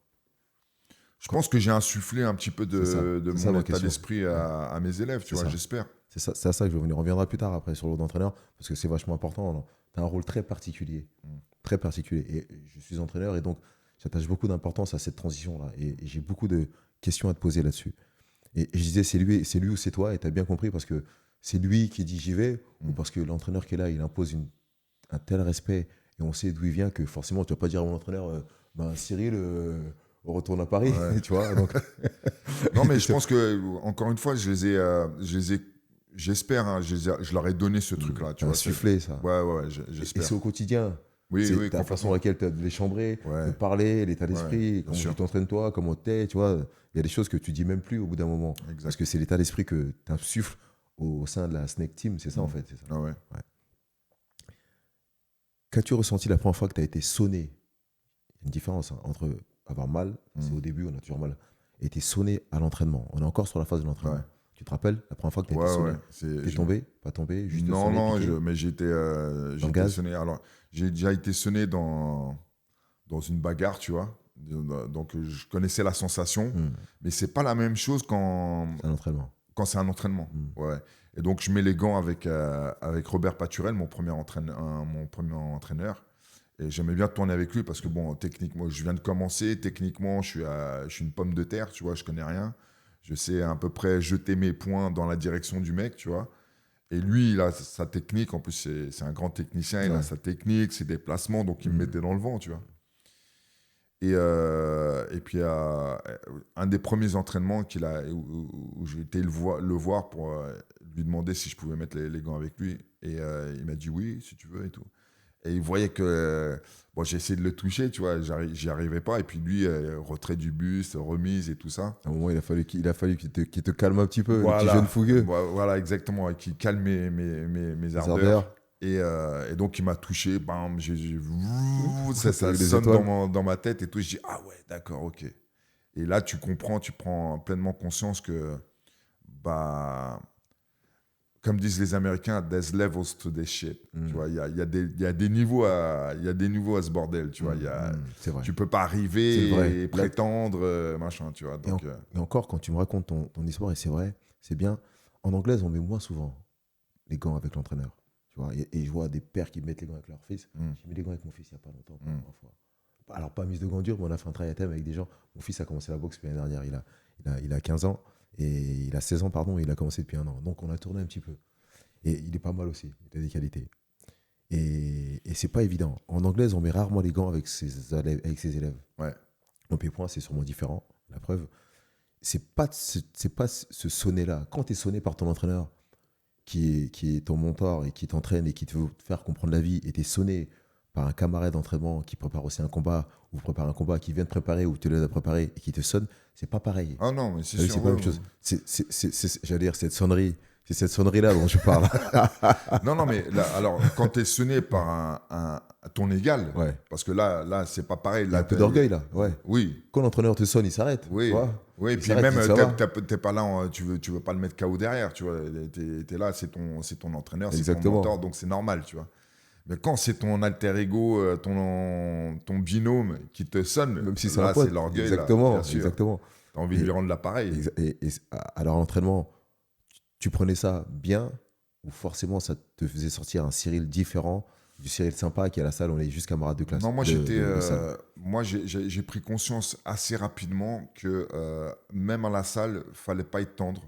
Je pense que j'ai insufflé un petit peu de mon état d'esprit à mes élèves, tu vois, j'espère. C'est à ça que je reviendrai. On reviendra plus tard après sur le rôle d'entraîneur, parce que c'est vachement important. Tu as un rôle très particulier. Très particulier. Et je suis entraîneur, et donc j'attache beaucoup d'importance à cette transition-là. Et j'ai beaucoup de questions à te poser là-dessus. Et je disais, c'est lui ou c'est toi, et tu as bien compris, parce que c'est lui qui dit j'y vais, ou parce que l'entraîneur qui est là, il impose un tel respect, et on sait d'où il vient, que forcément, tu ne vas pas dire à mon entraîneur, Cyril... on retourne à Paris, tu vois. Donc... non, mais je pense que, encore une fois, j'espère, hein, je leur ai donné ce truc-là. Tu vois, insufflé, ça. Ouais, j'espère. Et c'est au quotidien. Oui, la façon à laquelle tu as de les chambrer, de parler, l'état d'esprit, comment tu t'entraînes toi, comment t'es, tu vois. Il y a des choses que tu dis même plus au bout d'un moment. Exact. Parce que c'est l'état d'esprit que tu insuffles au sein de la Snake Team, c'est ça en fait. C'est ça. Ah ouais. Qu'as-tu ressenti la première fois que tu as été sonné? Il y a une différence entre avoir mal, c'est au début, on a toujours mal, et t'es sonné à l'entraînement. On est encore sur la phase de l'entraînement. Ouais. Tu te rappelles la première fois que t'es sonné? T'es tombé? Pas tombé? Juste non, sonné, mais j'ai été sonné. Alors, j'ai déjà été sonné dans une bagarre, tu vois. Donc, je connaissais la sensation, mais c'est pas la même chose quand c'est un entraînement. Ouais. Et donc, je mets les gants avec Robert Paturel, mon premier entraîneur. Et j'aimais bien tourner avec lui parce que, bon, techniquement, je viens de commencer. Techniquement, je suis une pomme de terre, tu vois, je connais rien. Je sais à peu près jeter mes poings dans la direction du mec, tu vois. Et lui, il a sa technique. En plus, c'est un grand technicien. Il a sa technique, ses déplacements. Donc, il me mettait dans le vent, tu vois. Et puis, un des premiers entraînements où j'ai été le voir pour lui demander si je pouvais mettre les gants avec lui. Et il m'a dit oui, si tu veux et tout. Et il voyait que j'ai essayé de le toucher, tu vois, j'y arrivais pas. Et puis lui, retrait du buste, remise et tout ça. À un moment, il a fallu qu'il te calme un petit peu, le petit jeune fougueux. Voilà, exactement, et qu'il calme mes ardeurs. Et donc il m'a touché, bam, ça sonne dans ma tête et tout. Je dis ah ouais, d'accord, ok. Et là, tu comprends, tu prends pleinement conscience que comme disent les Américains, there's levels to this shit. Tu vois, il y a des niveaux à ce bordel. Tu vois, c'est vrai. Tu peux pas arriver et prétendre machin. Tu vois. Donc, et encore, quand tu me racontes ton histoire, et c'est vrai, c'est bien. En anglaise, on met moins souvent les gants avec l'entraîneur. Tu vois, et je vois des pères qui mettent les gants avec leur fils. J'ai mis les gants avec mon fils il n'y a pas longtemps, pour la première fois. Alors, pas mise de gants durs, mais on a fait un travail à thème avec des gens. Mon fils a commencé la boxe l'année dernière. Il a 15 ans. Et il a 16 ans, pardon, et il a commencé depuis 1 an. Donc, on a tourné un petit peu. Et il est pas mal aussi, il a des qualités. Et c'est pas évident. En anglaise, on met rarement les gants avec ses élèves. Ouais. En pied-point, c'est sûrement différent. La preuve, c'est pas ce sonnet-là. Quand tu es sonné par ton entraîneur, qui est ton mentor et qui t'entraîne et qui te veut te faire comprendre la vie, et tu es sonné par un camarade d'entraînement qui prépare aussi un combat, ou prépare un combat, qui vient de préparer, ou te l'aide à préparer, et qui te sonne, c'est pas pareil. Ah non, mais c'est Oui, sûr. c'est pas la même chose. J'allais dire, cette sonnerie, c'est cette sonnerie-là dont je parle. Non, non, mais là, alors, quand tu es sonné par ton égal, Ouais. parce que là c'est pas pareil. Il y a Là, un peu d'orgueil, là. Ouais. Oui, Quand l'entraîneur te sonne, il s'arrête. oui. Tu vois, Oui, il puis s'arrête, même, il dit, ça va. t'es pas là, tu veux pas le mettre KO derrière, tu vois. T'es là, c'est ton entraîneur, c'est ton Exactement. mentor, donc c'est normal, tu vois. Mais quand c'est ton alter ego, ton binôme qui te sonne, Même si c'est là, un pote. c'est l'orgueil, Exactement. là, bien sûr. Exactement. T'as envie de lui rendre l'appareil. Alors, à l'entraînement, tu prenais ça bien, ou forcément, ça te faisait sortir un Cyril différent du Cyril sympa qui est à la salle, on est juste camarades de classe. Non, moi, de salle. j'ai pris conscience assez rapidement que même à la salle, fallait pas être tendre.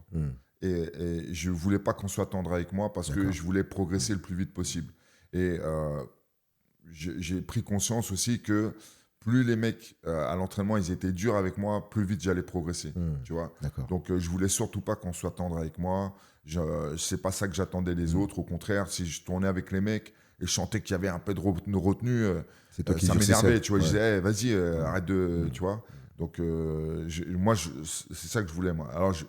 Et je voulais pas qu'on soit tendre avec moi parce que D'accord. je voulais progresser le plus vite possible. Et j'ai pris conscience aussi que plus les mecs à l'entraînement ils étaient durs avec moi, plus vite j'allais progresser. Tu vois. D'accord. Donc je voulais surtout pas qu'on soit tendre avec moi. C'est pas ça que j'attendais des autres. Au contraire, si je tournais avec les mecs et je sentais qu'il y avait un peu de retenue, C'est toi qui ça durcissais. m'énervait. Tu vois, je Ouais. disais, hey, vas-y, arrête de, tu vois. Donc moi, c'est ça que je voulais moi. Alors je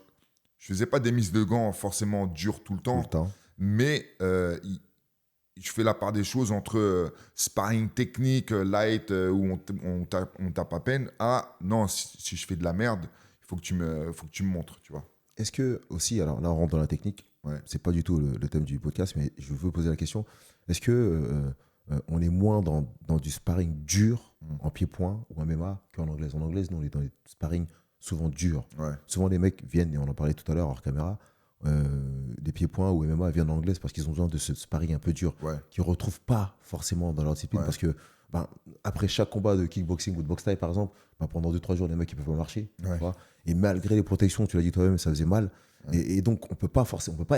faisais pas des mises de gants forcément dures tout le Tout temps, le temps. mais je fais la part des choses entre sparring technique, light, où on tape à peine, à non, si je fais de la merde, il faut que tu me montres, tu vois. Est-ce que aussi, alors là on rentre dans la technique, Ouais. c'est pas du tout le thème du podcast, mais je veux poser la question, est-ce que on est moins dans du sparring dur en pied-point ou en MMA qu'en anglaise? En anglaise, nous on est dans des sparring souvent durs. Ouais. Souvent les mecs viennent, et on en parlait tout à l'heure hors caméra, des pieds-points ou MMA viennent en anglaise parce qu'ils ont besoin de ce sparring un peu dur, Ouais. qu'ils ne retrouvent pas forcément dans leur discipline, Ouais. parce que après chaque combat de kickboxing ou de boxe thaï par exemple, pendant 2-3 jours les mecs ils peuvent pas marcher, Ouais. tu vois, et malgré les protections, tu l'as dit toi-même, ça faisait mal. Et donc on peut pas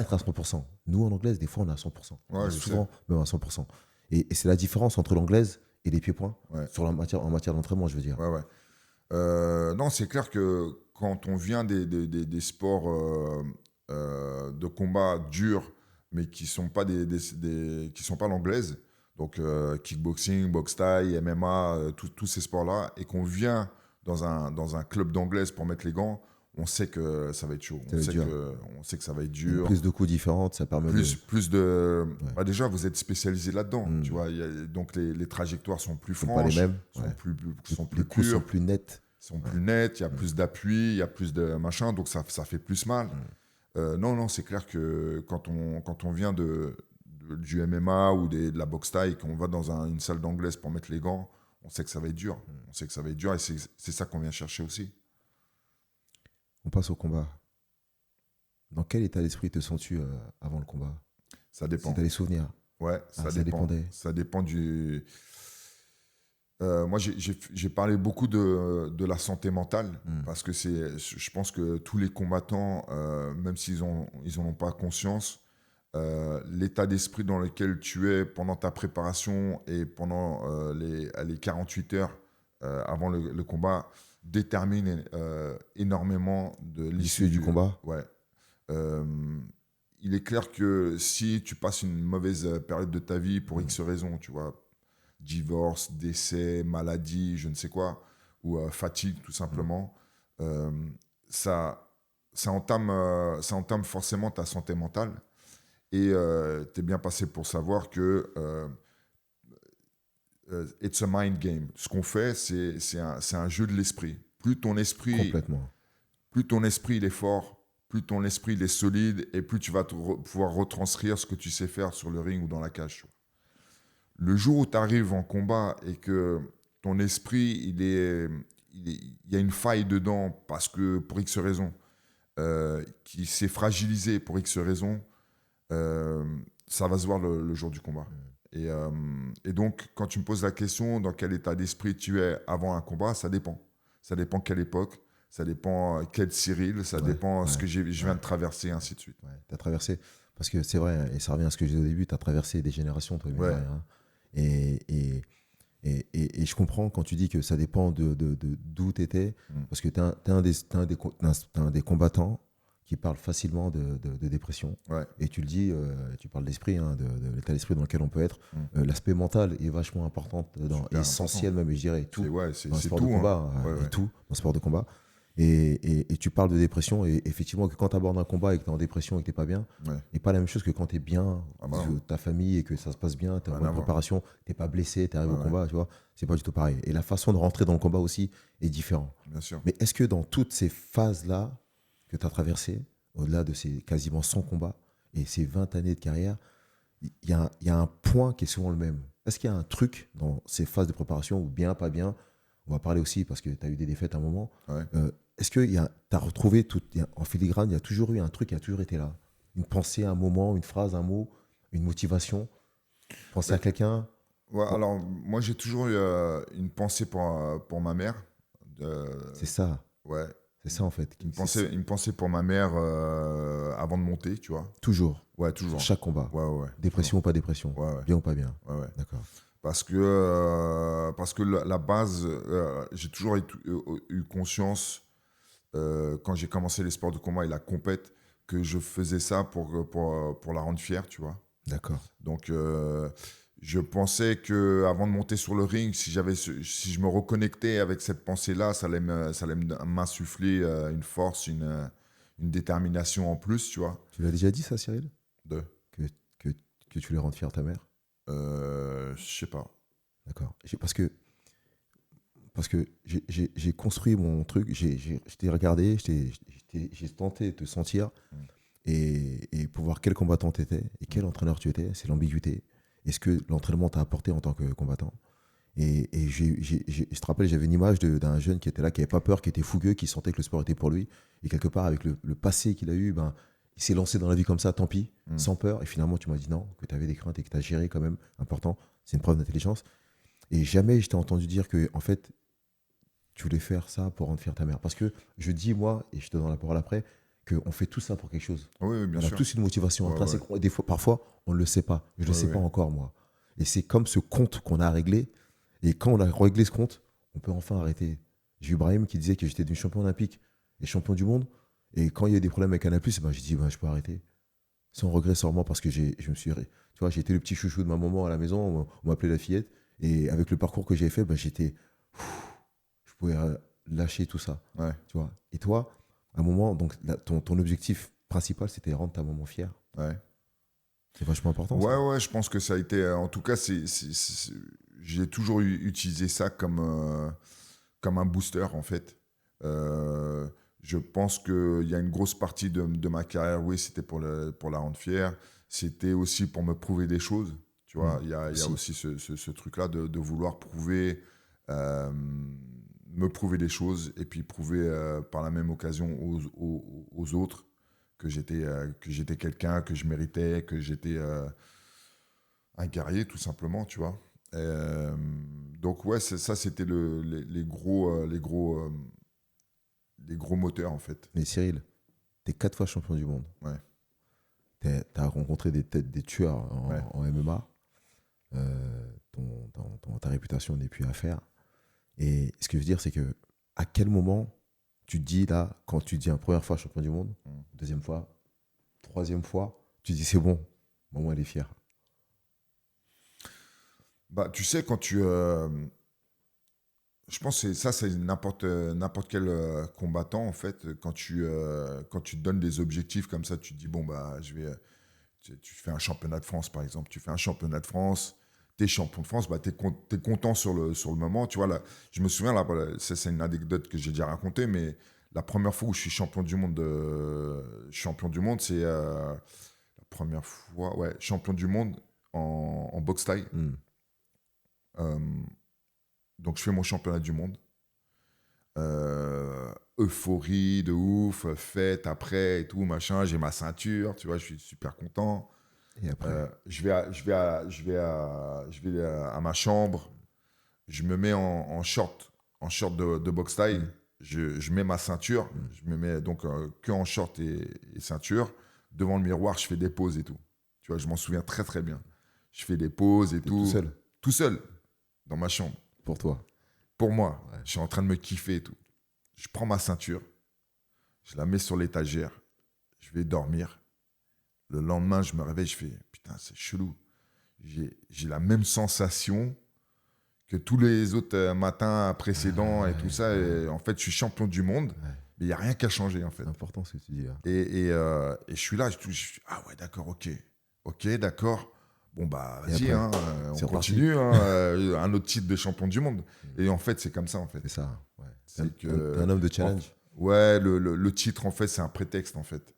être à 100%. Nous en anglaise des fois on est à 100%. On est je souvent même à 100%. Et c'est la différence entre l'anglaise et les pieds-points Ouais. en matière d'entraînement, je veux dire. Ouais, ouais. Non, c'est clair que quand on vient des sports de combat durs, mais qui sont pas qui sont pas l'anglaise, donc kickboxing, boxe thaï, MMA, tous ces sports-là, et qu'on vient dans un club d'anglaise pour mettre les gants, on sait que ça va être chaud. Ça va être dur. On sait que ça va être Il y a dur. plus de coups différentes, ça permet Plus de. Ouais. Bah déjà, vous êtes spécialisé là-dedans. Tu vois, donc les trajectoires sont plus sont pas les franches, mêmes. sont Ouais. plus Les coups sont pures, plus nets. sont plus nettes, il y a plus d'appui, il y a plus de machin, donc ça fait plus mal. Non, c'est clair que quand on vient du MMA ou de la boxe thaï, qu'on va dans une salle d'anglaise pour mettre les gants, on sait que ça va être dur. On sait que ça va être dur et c'est ça qu'on vient chercher aussi. On passe au combat. Dans quel état d'esprit te sens-tu avant le combat? Ça dépend. Si tu as des souvenirs. Ouais, ça dépend. dépendait. Ça dépend du. Moi, j'ai parlé beaucoup de la santé mentale parce que je pense que tous les combattants, même s'ils n'en ont pas conscience, l'état d'esprit dans lequel tu es pendant ta préparation et pendant les 48 heures avant le combat détermine énormément de L'issue du combat. Ouais. Il est clair que si tu passes une mauvaise période de ta vie pour X raisons, tu vois, divorce, décès, maladie, je ne sais quoi, ou fatigue tout simplement, ça entame forcément ta santé mentale. Et tu es bien passé pour savoir que it's a mind game. Ce qu'on fait, c'est un jeu de l'esprit. Plus ton esprit il est fort, plus ton esprit il est solide, et plus tu vas pouvoir retranscrire ce que tu sais faire sur le ring ou dans la cage. Le jour où tu arrives en combat et que ton esprit, il y a une faille dedans parce que pour X raisons, qui s'est fragilisé pour X raisons, ça va se voir le jour du combat. Et donc, quand tu me poses la question dans quel état d'esprit tu es avant un combat, ça dépend. Ça dépend quelle époque, ça dépend quel Cyril, ça dépend ce que je viens de traverser, ainsi de suite. Ouais, tu as traversé. Parce que c'est vrai, et ça revient à ce que je disais au début, tu as traversé des générations, toi, mine de Ouais. rien, hein. Et je comprends quand tu dis que ça dépend d'où tu étais, Mm. parce que tu es un des combattants qui parle facilement de dépression. Ouais. Et tu le dis, tu parles d'esprit, hein, de l'état d'esprit dans lequel on peut être. Mm. L'aspect mental est vachement important, Super essentiel important. même, je dirais, tout dans le C'est sport de tout, hein. combat, Ouais, et ouais. tout dans le sport de combat. Et tu parles de dépression, et effectivement, que quand tu abordes un combat et que tu es en dépression et que tu n'es pas bien, Ouais. et pas la même chose que quand tu es bien, Ah bah non, ta famille, et que ça se passe bien, tu es en rien à bonne voir. préparation, tu n'es pas blessé, tu arrives Ouais, au ouais, combat, tu vois, c'est pas du tout pareil. Et la façon de rentrer dans le combat aussi est différente. bien sûr. Mais est-ce que dans toutes ces phases-là que tu as traversées, au-delà de ces quasiment 100 combats et ces 20 années de carrière, il y a un point qui est souvent le même? Est-ce qu'il y a un truc dans ces phases de préparation, ou bien, pas bien? On va parler aussi parce que tu as eu des défaites à un moment. Ouais. Est-ce que tu as retrouvé tout, en filigrane, il y a toujours eu un truc qui a toujours été là? Une pensée, un moment, une phrase, un mot, une motivation? Penser à Ouais. quelqu'un? Ouais, Bon, alors, moi, j'ai toujours eu une pensée pour ma mère. c'est ça. Ouais. C'est ça en fait. Une pensée pour ma mère avant de monter, tu vois. Toujours. Ouais, Sur toujours. chaque combat. Ouais, ouais, ouais, toujours. Dépression ou pas dépression. Ouais, ouais, Bien ou pas bien. ouais, ouais. D'accord. Parce que la base, j'ai toujours eu conscience, quand j'ai commencé les sports de combat et la compète, que je faisais ça pour la rendre fière, tu vois. D'accord. Donc, je pensais que avant de monter sur le ring, si je me reconnectais avec cette pensée-là, ça allait m'insuffler une force, une détermination en plus, tu vois. Tu l'as déjà dit ça, Cyril? De, Que, que, que tu voulais rendre fière ta mère? je sais pas. D'accord. Parce que j'ai construit mon truc, je t'ai regardé, j'ai tenté de te sentir, Mm. et pour voir quel combattant tu étais et quel entraîneur tu étais, c'est l'ambiguïté. Est-ce que l'entraînement t'a apporté en tant que combattant? Et je te rappelle, j'avais une image d'un jeune qui était là, qui n'avait pas peur, qui était fougueux, qui sentait que le sport était pour lui. Et quelque part, avec le passé qu'il a eu, ben, il s'est lancé dans la vie comme ça, tant pis, Mm. sans peur. Et finalement, tu m'as dit non, que tu avais des craintes et que tu as géré quand même. Important, c'est une preuve d'intelligence. Et jamais je t'ai entendu dire que, en fait, tu voulais faire ça pour rendre fière ta mère. Parce que je dis, moi, et je te donne la parole après, qu'on fait tout ça pour quelque chose. Oui, oui, bien On a sûr. tous une motivation Ouais, ouais. intrinsèque. Et des fois, parfois, on ne le sait pas. Je ne le Ouais, sais ouais. pas encore, moi. Et c'est comme ce compte qu'on a réglé. Et quand on a réglé ce compte, on peut enfin arrêter. J'ai eu Brahim qui disait que j'étais devenu champion olympique et champion du monde. Et quand il y a eu des problèmes avec Canal+, ben, j'ai dit, ben, je peux arrêter. Sans regret, sans remords, parce que je me suis... Tu vois, j'ai été le petit chouchou de ma maman à la maison. On m'appelait la fillette. Et avec le parcours que j'ai fait, ben, je pouvais lâcher tout ça. Ouais, Tu vois. Et toi, à un moment, donc, ton objectif principal, c'était rendre ta maman fière. ouais. C'est vachement important, ça. Ouais, ouais, je pense que ça a été. En tout cas, j'ai toujours utilisé ça comme un booster, en fait. Euh, je pense qu'il y a une grosse partie de ma carrière, oui, c'était pour la rendre fière. C'était aussi pour me prouver des choses. Tu vois, il y a aussi ce truc-là de vouloir prouver, euh, me prouver des choses et puis prouver par la même occasion aux autres que j'étais quelqu'un, que je méritais, que j'étais un guerrier, tout simplement, tu vois. Donc, ouais, ça, c'était les gros moteurs, en fait. Mais Cyril, t'es 4 fois champion du monde. Ouais, T'as rencontré des tueurs ouais. en MMA. Ta réputation n'est plus à faire. Et ce que je veux dire, c'est que à quel moment tu te dis, là, quand tu dis une première fois champion du monde, Mm. deuxième fois, troisième fois, tu dis c'est bon, maman elle est fière. Bah, tu sais, je pense que c'est n'importe quel combattant, en fait. Quand tu te donnes des objectifs comme ça, tu te dis, bon, bah, tu fais un championnat de France, par exemple. Tu fais un championnat de France, t'es champion de France, bah, t'es content sur le moment. Tu vois, là, je me souviens, là, voilà, c'est une anecdote que j'ai déjà racontée, mais la première fois où je suis champion du monde, c'est la première fois, ouais, champion du monde en boxe thaï. Hmm. Euh, donc, je fais mon championnat du monde. Euphorie de ouf, fête après et tout, machin. J'ai ma ceinture, tu vois, je suis super content. Et après, Je vais à ma chambre, je me mets en short de boxe taille. Mm. Je mets ma ceinture, Mm. je me mets donc que en short et ceinture. devant le miroir, je fais des pauses et tout. Tu vois, je m'en souviens très, très bien. Je fais des pauses et T'es tout. tout seul, Tout seul, dans ma chambre. pour toi. Pour moi, Ouais. je suis en train de me kiffer et tout. Je prends ma ceinture, je la mets sur l'étagère, je vais dormir. Le lendemain, je me réveille, je fais putain, c'est chelou. J'ai la même sensation que tous les autres matins précédents et tout ça. Et en fait, je suis champion du monde, Ouais. mais il n'y a rien qu'à changer en fait. C'est important ce que tu dis là. Et je suis là, je suis ah ouais, d'accord, ok, d'accord. Bon, bah, Et vas-y, après, hein, on c'est reparti. continue. Hein, un autre titre de champion du monde. Et en fait, c'est comme ça, en fait. C'est ça. Ouais. C'est T'es que- un homme de challenge. Ouais, le titre, en fait, c'est un prétexte, en fait.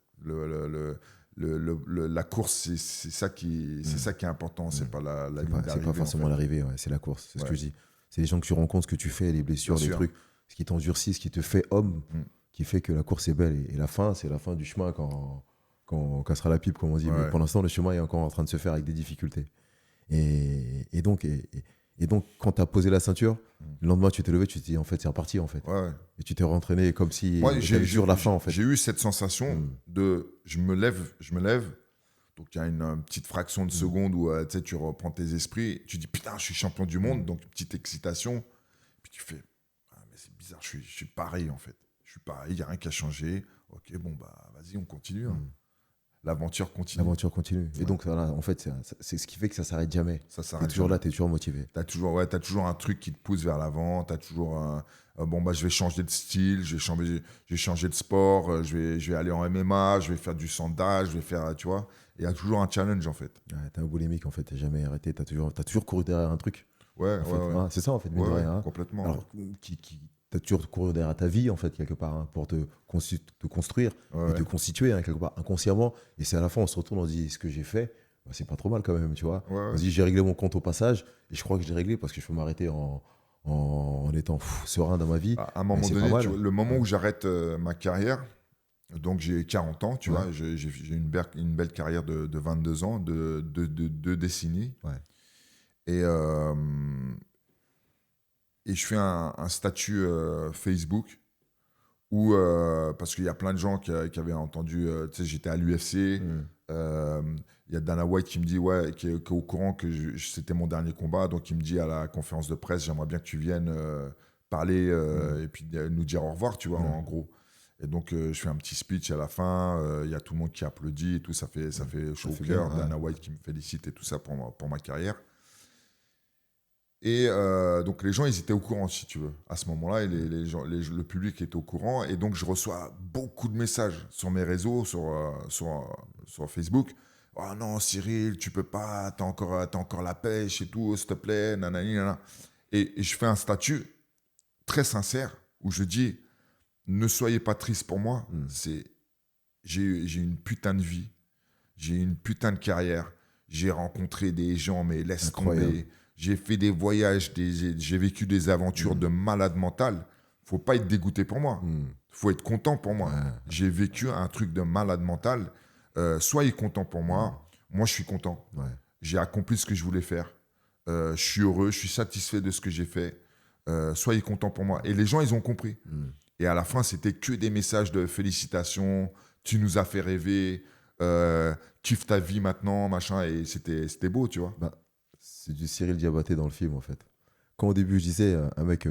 La course, c'est ça c'est ça qui est important. C'est pas la C'est ligne pas d'arrivée, en forcément fait. l'arrivée, ouais, c'est la course. C'est ce Ouais. que je dis. C'est les gens que tu rencontres, ce que tu fais, les blessures, Bien les sûr. trucs, ce qui t'endurcit, ce qui te fait homme, Mm. qui fait que la course est belle. Et la fin, c'est la fin du chemin quand on cassera la pipe, comme on dit. Ouais. Mais pour l'instant, le chemin est encore en train de se faire avec des difficultés. Et donc, quand tu as posé la ceinture, le lendemain, tu t'es levé, tu te dis, en fait, c'est reparti, en fait. Ouais. Et tu t'es rentraîné comme si Moi, t'avais dur la fin, en fait. j'ai eu cette sensation Mm. de je me lève. Donc, il y a une petite fraction de seconde où tu sais, tu reprends tes esprits. Tu dis putain, je suis champion du monde. Donc, petite excitation. Puis tu fais ah, mais c'est bizarre, je suis pareil en fait. Je suis pareil, il n'y a rien qui a changé. Ok, bon, bah vas-y, on continue. Hein. L'aventure continue. L'aventure continue. Et Ouais. donc, voilà, en fait, c'est ce qui fait que ça s'arrête jamais. Ça Tu es s'arrête toujours jamais. là, tu es toujours motivé. T'as toujours un truc qui te pousse vers l'avant. T'as toujours bon, bah, je vais changer de style, je vais changer de sport, je vais aller en MMA, je vais faire du sandage, je vais faire, tu vois. Il y a toujours un challenge, en fait. Ouais, t'es un boulimique, en fait, t'es jamais arrêté, t'as toujours couru derrière un truc. Ouais, En fait, ouais. hein, c'est ça, en fait, mine Ouais, de ouais, rien, hein. complètement. Alors, t'as toujours couru derrière ta vie, en fait, quelque part, hein, pour te construire Ouais, et te ouais. constituer, hein, quelque part, inconsciemment. Et c'est à la fin, on se retourne, on se dit, ce que j'ai fait, bah, c'est pas trop mal quand même, tu vois. Ouais, ouais. On se dit, j'ai réglé mon compte au passage, et je crois que je l'ai réglé parce que je peux m'arrêter en étant serein dans ma vie. À un moment c'est pas donné, mal. tu vois, le moment Ouais. où j'arrête ma carrière, donc j'ai 40 ans, tu Ouais. vois, j'ai une belle carrière de 22 ans, de 2 décennies. Ouais. Et je fais un statut Facebook où, parce qu'il y a plein de gens qui avaient entendu, tu sais, j'étais à l'UFC. Il y a Dana White qui me dit, ouais, qui est au courant que c'était mon dernier combat. Donc il me dit à la conférence de presse, j'aimerais bien que tu viennes parler et puis nous dire au revoir, tu vois, en gros. Et donc je fais un petit speech à la fin. Il y a tout le monde qui applaudit et tout. Ça fait chaud au fait cœur. bien, ouais. Dana White qui me félicite et tout ça pour ma carrière. Et donc les gens, ils étaient au courant, si tu veux, à ce moment-là, et les gens, le public était au courant. Et donc je reçois beaucoup de messages sur mes réseaux, sur Facebook. Oh non, Cyril, tu peux pas, t'as encore la pêche et tout, s'il te plaît, nanani, nanana. Et je fais un statut très sincère où je dis, ne soyez pas triste pour moi. J'ai une putain de vie, j'ai une putain de carrière, j'ai rencontré des gens, mais laisse Incroyable. tomber. J'ai fait des voyages, j'ai vécu des aventures de malade mental. Faut pas être dégoûté pour moi. Faut être content pour moi. Ouais. J'ai vécu un truc de malade mental. Soyez content pour moi. Moi, je suis content. Ouais. J'ai accompli ce que je voulais faire. Je suis heureux, je suis satisfait de ce que j'ai fait. Soyez content pour moi. Et les gens, ils ont compris. Et à la fin, c'était que des messages de félicitations. Tu nous as fait rêver. Kiffe ta vie maintenant, machin. Et c'était beau, tu vois. Bah, c'est du Cyril Diabaté dans le film, en fait. Quand au début, je disais, un mec,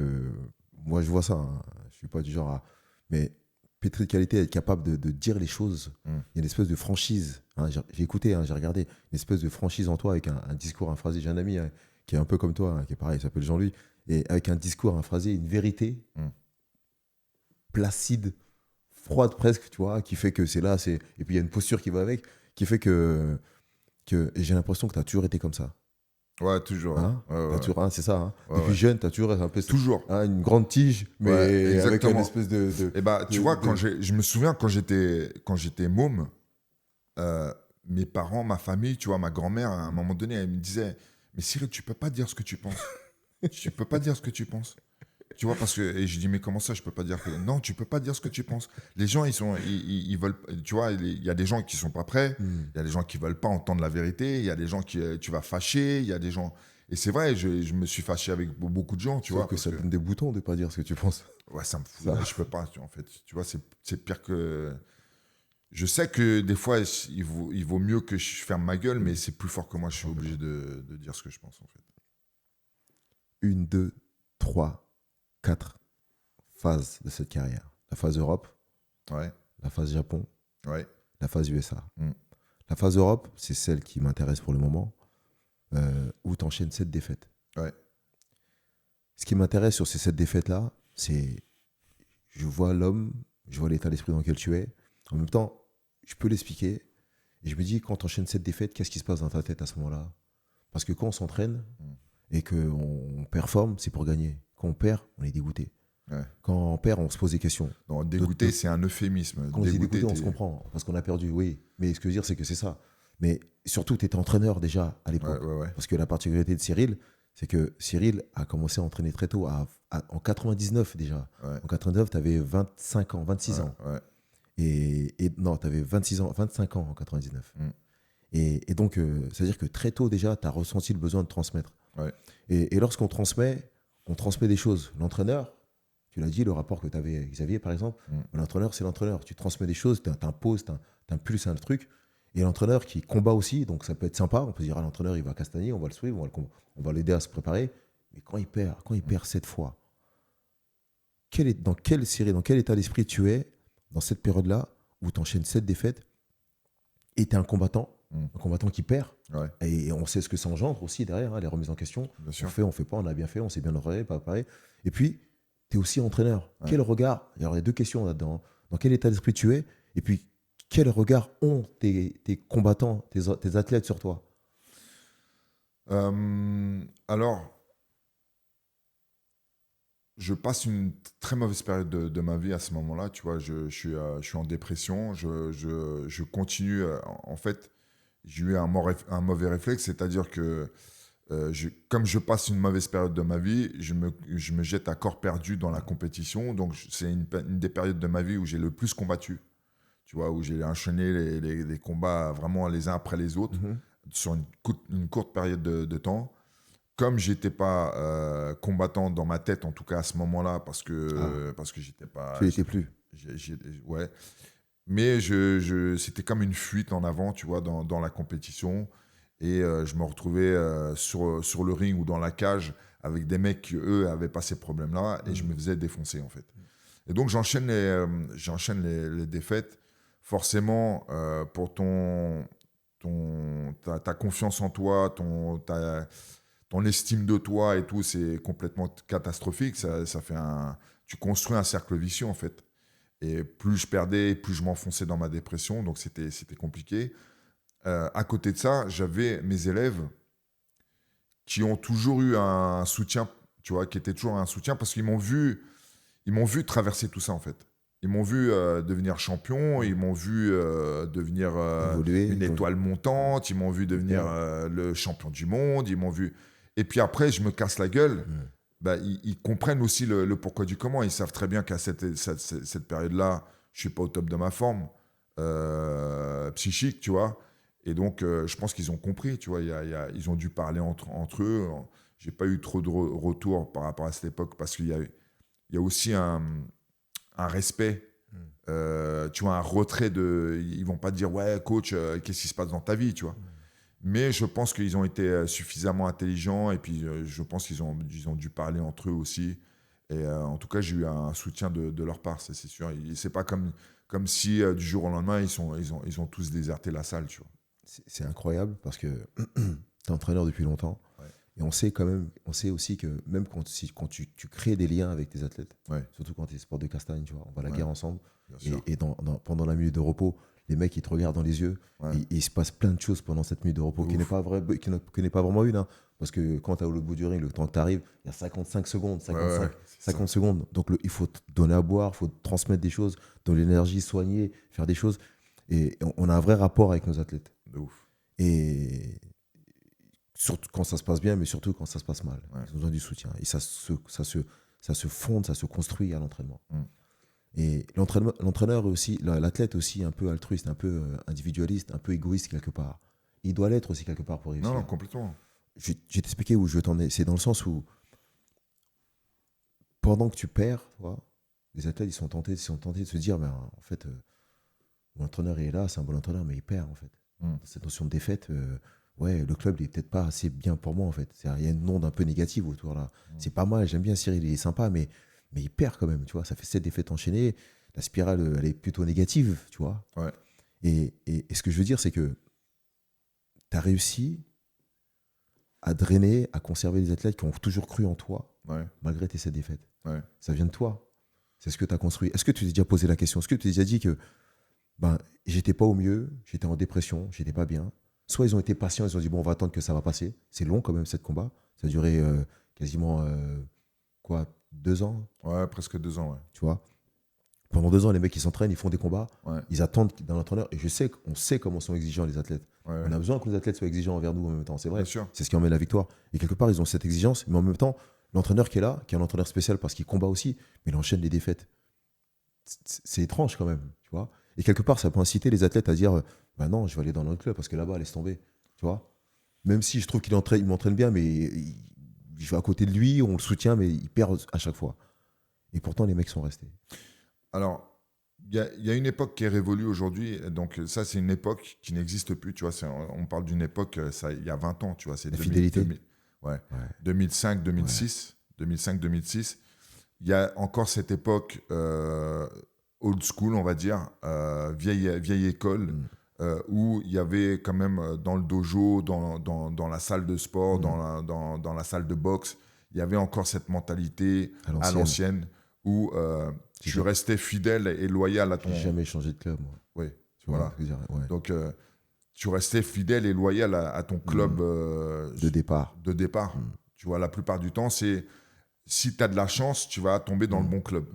moi, je vois ça, hein, je suis pas du genre à... Mais pétri de qualité, être capable de dire les choses. Il y a une espèce de franchise. Hein, j'ai écouté, hein, j'ai regardé, une espèce de franchise en toi avec un discours, un phrasé. J'ai un ami hein, qui est un peu comme toi, hein, qui est pareil, il s'appelle Jean-Louis, et avec un discours, un phrasé, une vérité placide, froide presque, tu vois, qui fait que c'est là, et puis il y a une posture qui va avec, qui fait que et j'ai l'impression que tu as toujours été comme ça. Ouais, toujours. Hein Ouais, toujours, hein, c'est ça. Hein. Ouais, Depuis ouais. jeune, tu as toujours un peu Toujours. hein, une grande tige, mais Ouais, avec exactement. une espèce de. Et bah, tu vois, je me souviens quand j'étais môme, mes parents, ma famille, tu vois, ma grand-mère, à un moment donné, elle me disait, mais Cyril, tu peux pas dire ce que tu penses. Tu peux pas dire ce que tu penses. Tu vois, parce que et je dis, mais comment ça, je peux pas dire que non, tu peux pas dire ce que tu penses. Les gens, ils veulent, tu vois, il y a des gens qui sont pas prêts, il y a des gens qui veulent pas entendre la vérité, il y a des gens qui tu vas fâcher, il y a des gens. Et c'est vrai, je me suis fâché avec beaucoup de gens, tu vois. que parce ça donne des boutons de pas dire ce que tu penses. Ouais, ça me fout. Ça. Je peux pas, en fait. Tu vois, c'est pire que. Je sais que des fois, il vaut mieux que je ferme ma gueule, mais c'est plus fort que moi. Je suis obligé de dire ce que je pense, en fait. 1, 2, 3, 4 phases de cette carrière. La phase Europe, Ouais, la phase Japon, ouais. la phase USA. Mm. La phase Europe, c'est celle qui m'intéresse pour le moment, où tu enchaînes 7 défaites. Ouais. Ce qui m'intéresse sur ces 7 défaites-là, c'est je vois l'homme, je vois l'état d'esprit dans lequel tu es. En même temps, je peux l'expliquer. Et je me dis, quand tu enchaînes 7 défaites, qu'est-ce qui se passe dans ta tête à ce moment-là? Parce que quand on s'entraîne et qu'on performe, c'est pour gagner. Quand on perd, on est dégoûté. Ouais. Quand on perd, on se pose des questions. Non, dégoûté, c'est un euphémisme. Quand on dit dégoûté, on se comprend. Parce qu'on a perdu, oui. Mais ce que je veux dire, c'est que c'est ça. Mais surtout, tu étais entraîneur déjà à l'époque. Ouais. Parce que la particularité de Cyril, c'est que Cyril a commencé à entraîner très tôt, en 99 déjà. Ouais. En 99, tu avais 25 ans, 26 ans. Ouais. Et non, tu avais 26 ans, 25 ans en 99. Mm. Et donc, c'est-à-dire que très tôt déjà, tu as ressenti le besoin de transmettre. Ouais. Et lorsqu'on transmet, on transmet des choses. L'entraîneur, tu l'as dit, le rapport que tu avais avec Xavier, par exemple, l'entraîneur, c'est l'entraîneur. Tu transmets des choses, tu imposes, tu impulses un truc. Et l'entraîneur qui combat aussi, donc ça peut être sympa. On peut dire, l'entraîneur, il va castagner, on va le suivre, on va l'aider à se préparer. Mais quand il perd 7 fois, dans quelle série, dans quel état d'esprit tu es dans cette période-là où tu enchaînes 7 défaites et tu es un combattant qui perd. Ouais. Et on sait ce que ça engendre aussi derrière, hein, les remises en question. Bien sûr. On fait pas, on a bien fait, on s'est bien entraîné, pas pareil. Et puis, tu es aussi entraîneur. Ouais. Quel regard, il y a 2 questions là-dedans. Dans quel état d'esprit tu es? Et puis, quel regard ont tes combattants, tes athlètes sur toi? Alors, je passe une très mauvaise période de ma vie à ce moment-là. Tu vois, je suis en dépression. Je continue. En fait, j'ai eu un mauvais réflexe, c'est-à-dire que comme je passe une mauvaise période de ma vie, je me jette à corps perdu dans la compétition. Donc, c'est une des périodes de ma vie où j'ai le plus combattu. Tu vois, où j'ai enchaîné les combats vraiment les uns après les autres sur une courte période de temps. Comme j'étais pas combattant dans ma tête, en tout cas à ce moment-là, parce que j'étais pas. Tu l'étais plus. Ouais. Mais c'était comme une fuite en avant, tu vois, dans la compétition. Et je me retrouvais sur le ring ou dans la cage avec des mecs qui, eux, avaient pas ces problèmes-là. Et je me faisais défoncer, en fait. Et donc, j'enchaîne les défaites. Forcément, pour ta confiance en toi, ton estime de toi et tout, c'est complètement catastrophique. Ça fait tu construis un cercle vicieux, en fait. Et plus je perdais, plus je m'enfonçais dans ma dépression. Donc, c'était compliqué. À côté de ça, j'avais mes élèves qui ont toujours eu un soutien, tu vois, qui étaient toujours un soutien parce qu'ils m'ont vu traverser tout ça, en fait. Ils m'ont vu devenir champion, ils m'ont vu devenir une étoile montante, ils m'ont vu devenir le champion du monde, ils m'ont vu... Et puis après, je me casse la gueule. Bah, ils comprennent aussi le pourquoi du comment. Ils savent très bien qu'à cette période-là, je suis pas au top de ma forme psychique, tu vois. Et donc, je pense qu'ils ont compris, tu vois. Ils ont dû parler entre eux. J'ai pas eu trop de retours par rapport à cette époque parce qu'il y a aussi un respect, tu vois, un retrait de... Ils vont pas dire, ouais, coach, qu'est-ce qui se passe dans ta vie, tu vois. Mais je pense qu'ils ont été suffisamment intelligents et puis je pense qu'ils ont dû parler entre eux aussi. Et en tout cas, j'ai eu un soutien de leur part, c'est sûr. C'est pas comme si du jour au lendemain, ils ont tous déserté la salle, tu vois. C'est incroyable parce que tu es entraîneur depuis longtemps. Ouais. Et on sait aussi que même quand tu crées des liens avec tes athlètes, surtout quand tu es sport de castagne, tu vois, on va à la guerre ensemble. Et pendant la minute de repos, les mecs, ils te regardent dans les yeux et il se passe plein de choses pendant cette minute de repos qui n'est pas vraiment une. Hein, parce que quand tu es au bout du ring, le temps que tu arrives, il y a 55 secondes, 50 secondes. Donc il faut te donner à boire, il faut te transmettre des choses, de l'énergie, soigner, faire des choses. Et on a un vrai rapport avec nos athlètes. De ouf. Et surtout quand ça se passe bien, mais surtout quand ça se passe mal. Ils ont besoin du soutien. Et ça se fonde, ça se construit à l'entraînement. Et l'entraîneur aussi, l'athlète aussi un peu altruiste, un peu individualiste, un peu égoïste quelque part. Il doit l'être aussi quelque part pour réussir. Non, complètement. Je vais t'expliquer où je veux t'emmener. C'est dans le sens où pendant que tu perds, tu vois, les athlètes ils sont tentés de se dire, mais en fait, mon entraîneur est là, c'est un bon entraîneur, mais il perd en fait. Cette notion de défaite, ouais, le club il est peut-être pas assez bien pour moi en fait. Il y a une onde un peu négative autour là. C'est pas mal, j'aime bien Cyril, il est sympa, mais il perd quand même, tu vois. Ça fait 7 défaites enchaînées, la spirale elle est plutôt négative, tu vois. Ouais. Et ce que je veux dire, c'est que tu as réussi à drainer, à conserver les athlètes qui ont toujours cru en toi, Ouais. malgré tes 7 défaites. Ouais. Ça vient de toi. C'est ce que tu as construit. Est-ce que tu t'es déjà posé la question? Est-ce que tu t'es déjà dit que j'étais pas au mieux, j'étais en dépression, j'étais pas bien? Soit ils ont été patients, ils ont dit bon, on va attendre que ça va passer. C'est long quand même, cette combat. Ça a duré quasiment 2 ans, Ouais, presque 2 ans, ouais. tu vois. Pendant 2 ans, les mecs, ils s'entraînent, ils font des combats, Ouais. ils attendent d'un entraîneur. Et on sait comment sont exigeants les athlètes. Ouais, On a besoin que les athlètes soient exigeants envers nous en même temps, c'est vrai. bien sûr. C'est ce qui emmène la victoire. Et quelque part, ils ont cette exigence, mais en même temps, l'entraîneur qui est là, qui est un entraîneur spécial parce qu'il combat aussi, mais il enchaîne les défaites. C'est étrange quand même, tu vois. Et quelque part, ça peut inciter les athlètes à dire non, je vais aller dans notre club parce que là-bas, laisse tomber, tu vois. Même si je trouve qu'il m'entraîne bien, mais je vais à côté de lui, on le soutient, mais il perd à chaque fois. Et pourtant, les mecs sont restés. Alors, il y a une époque qui est révolue aujourd'hui. Donc, ça, c'est une époque qui n'existe plus. Tu vois, on parle d'une époque, il y a 20 ans. Tu vois, c'est La fidélité. 2005, 2006. 2005, 2006. Il y a encore cette époque old school, on va dire, vieille école, où il y avait quand même dans le dojo, dans la salle de sport, dans la salle de boxe, il y avait encore cette mentalité à l'ancienne où tu restais fidèle et loyal à ton... J'ai jamais changé de club, moi. Oui, Tu vois, voilà. ouais. Donc, tu restais fidèle et loyal à ton club de départ. Tu vois, la plupart du temps, c'est... Si tu as de la chance, tu vas tomber dans le bon club.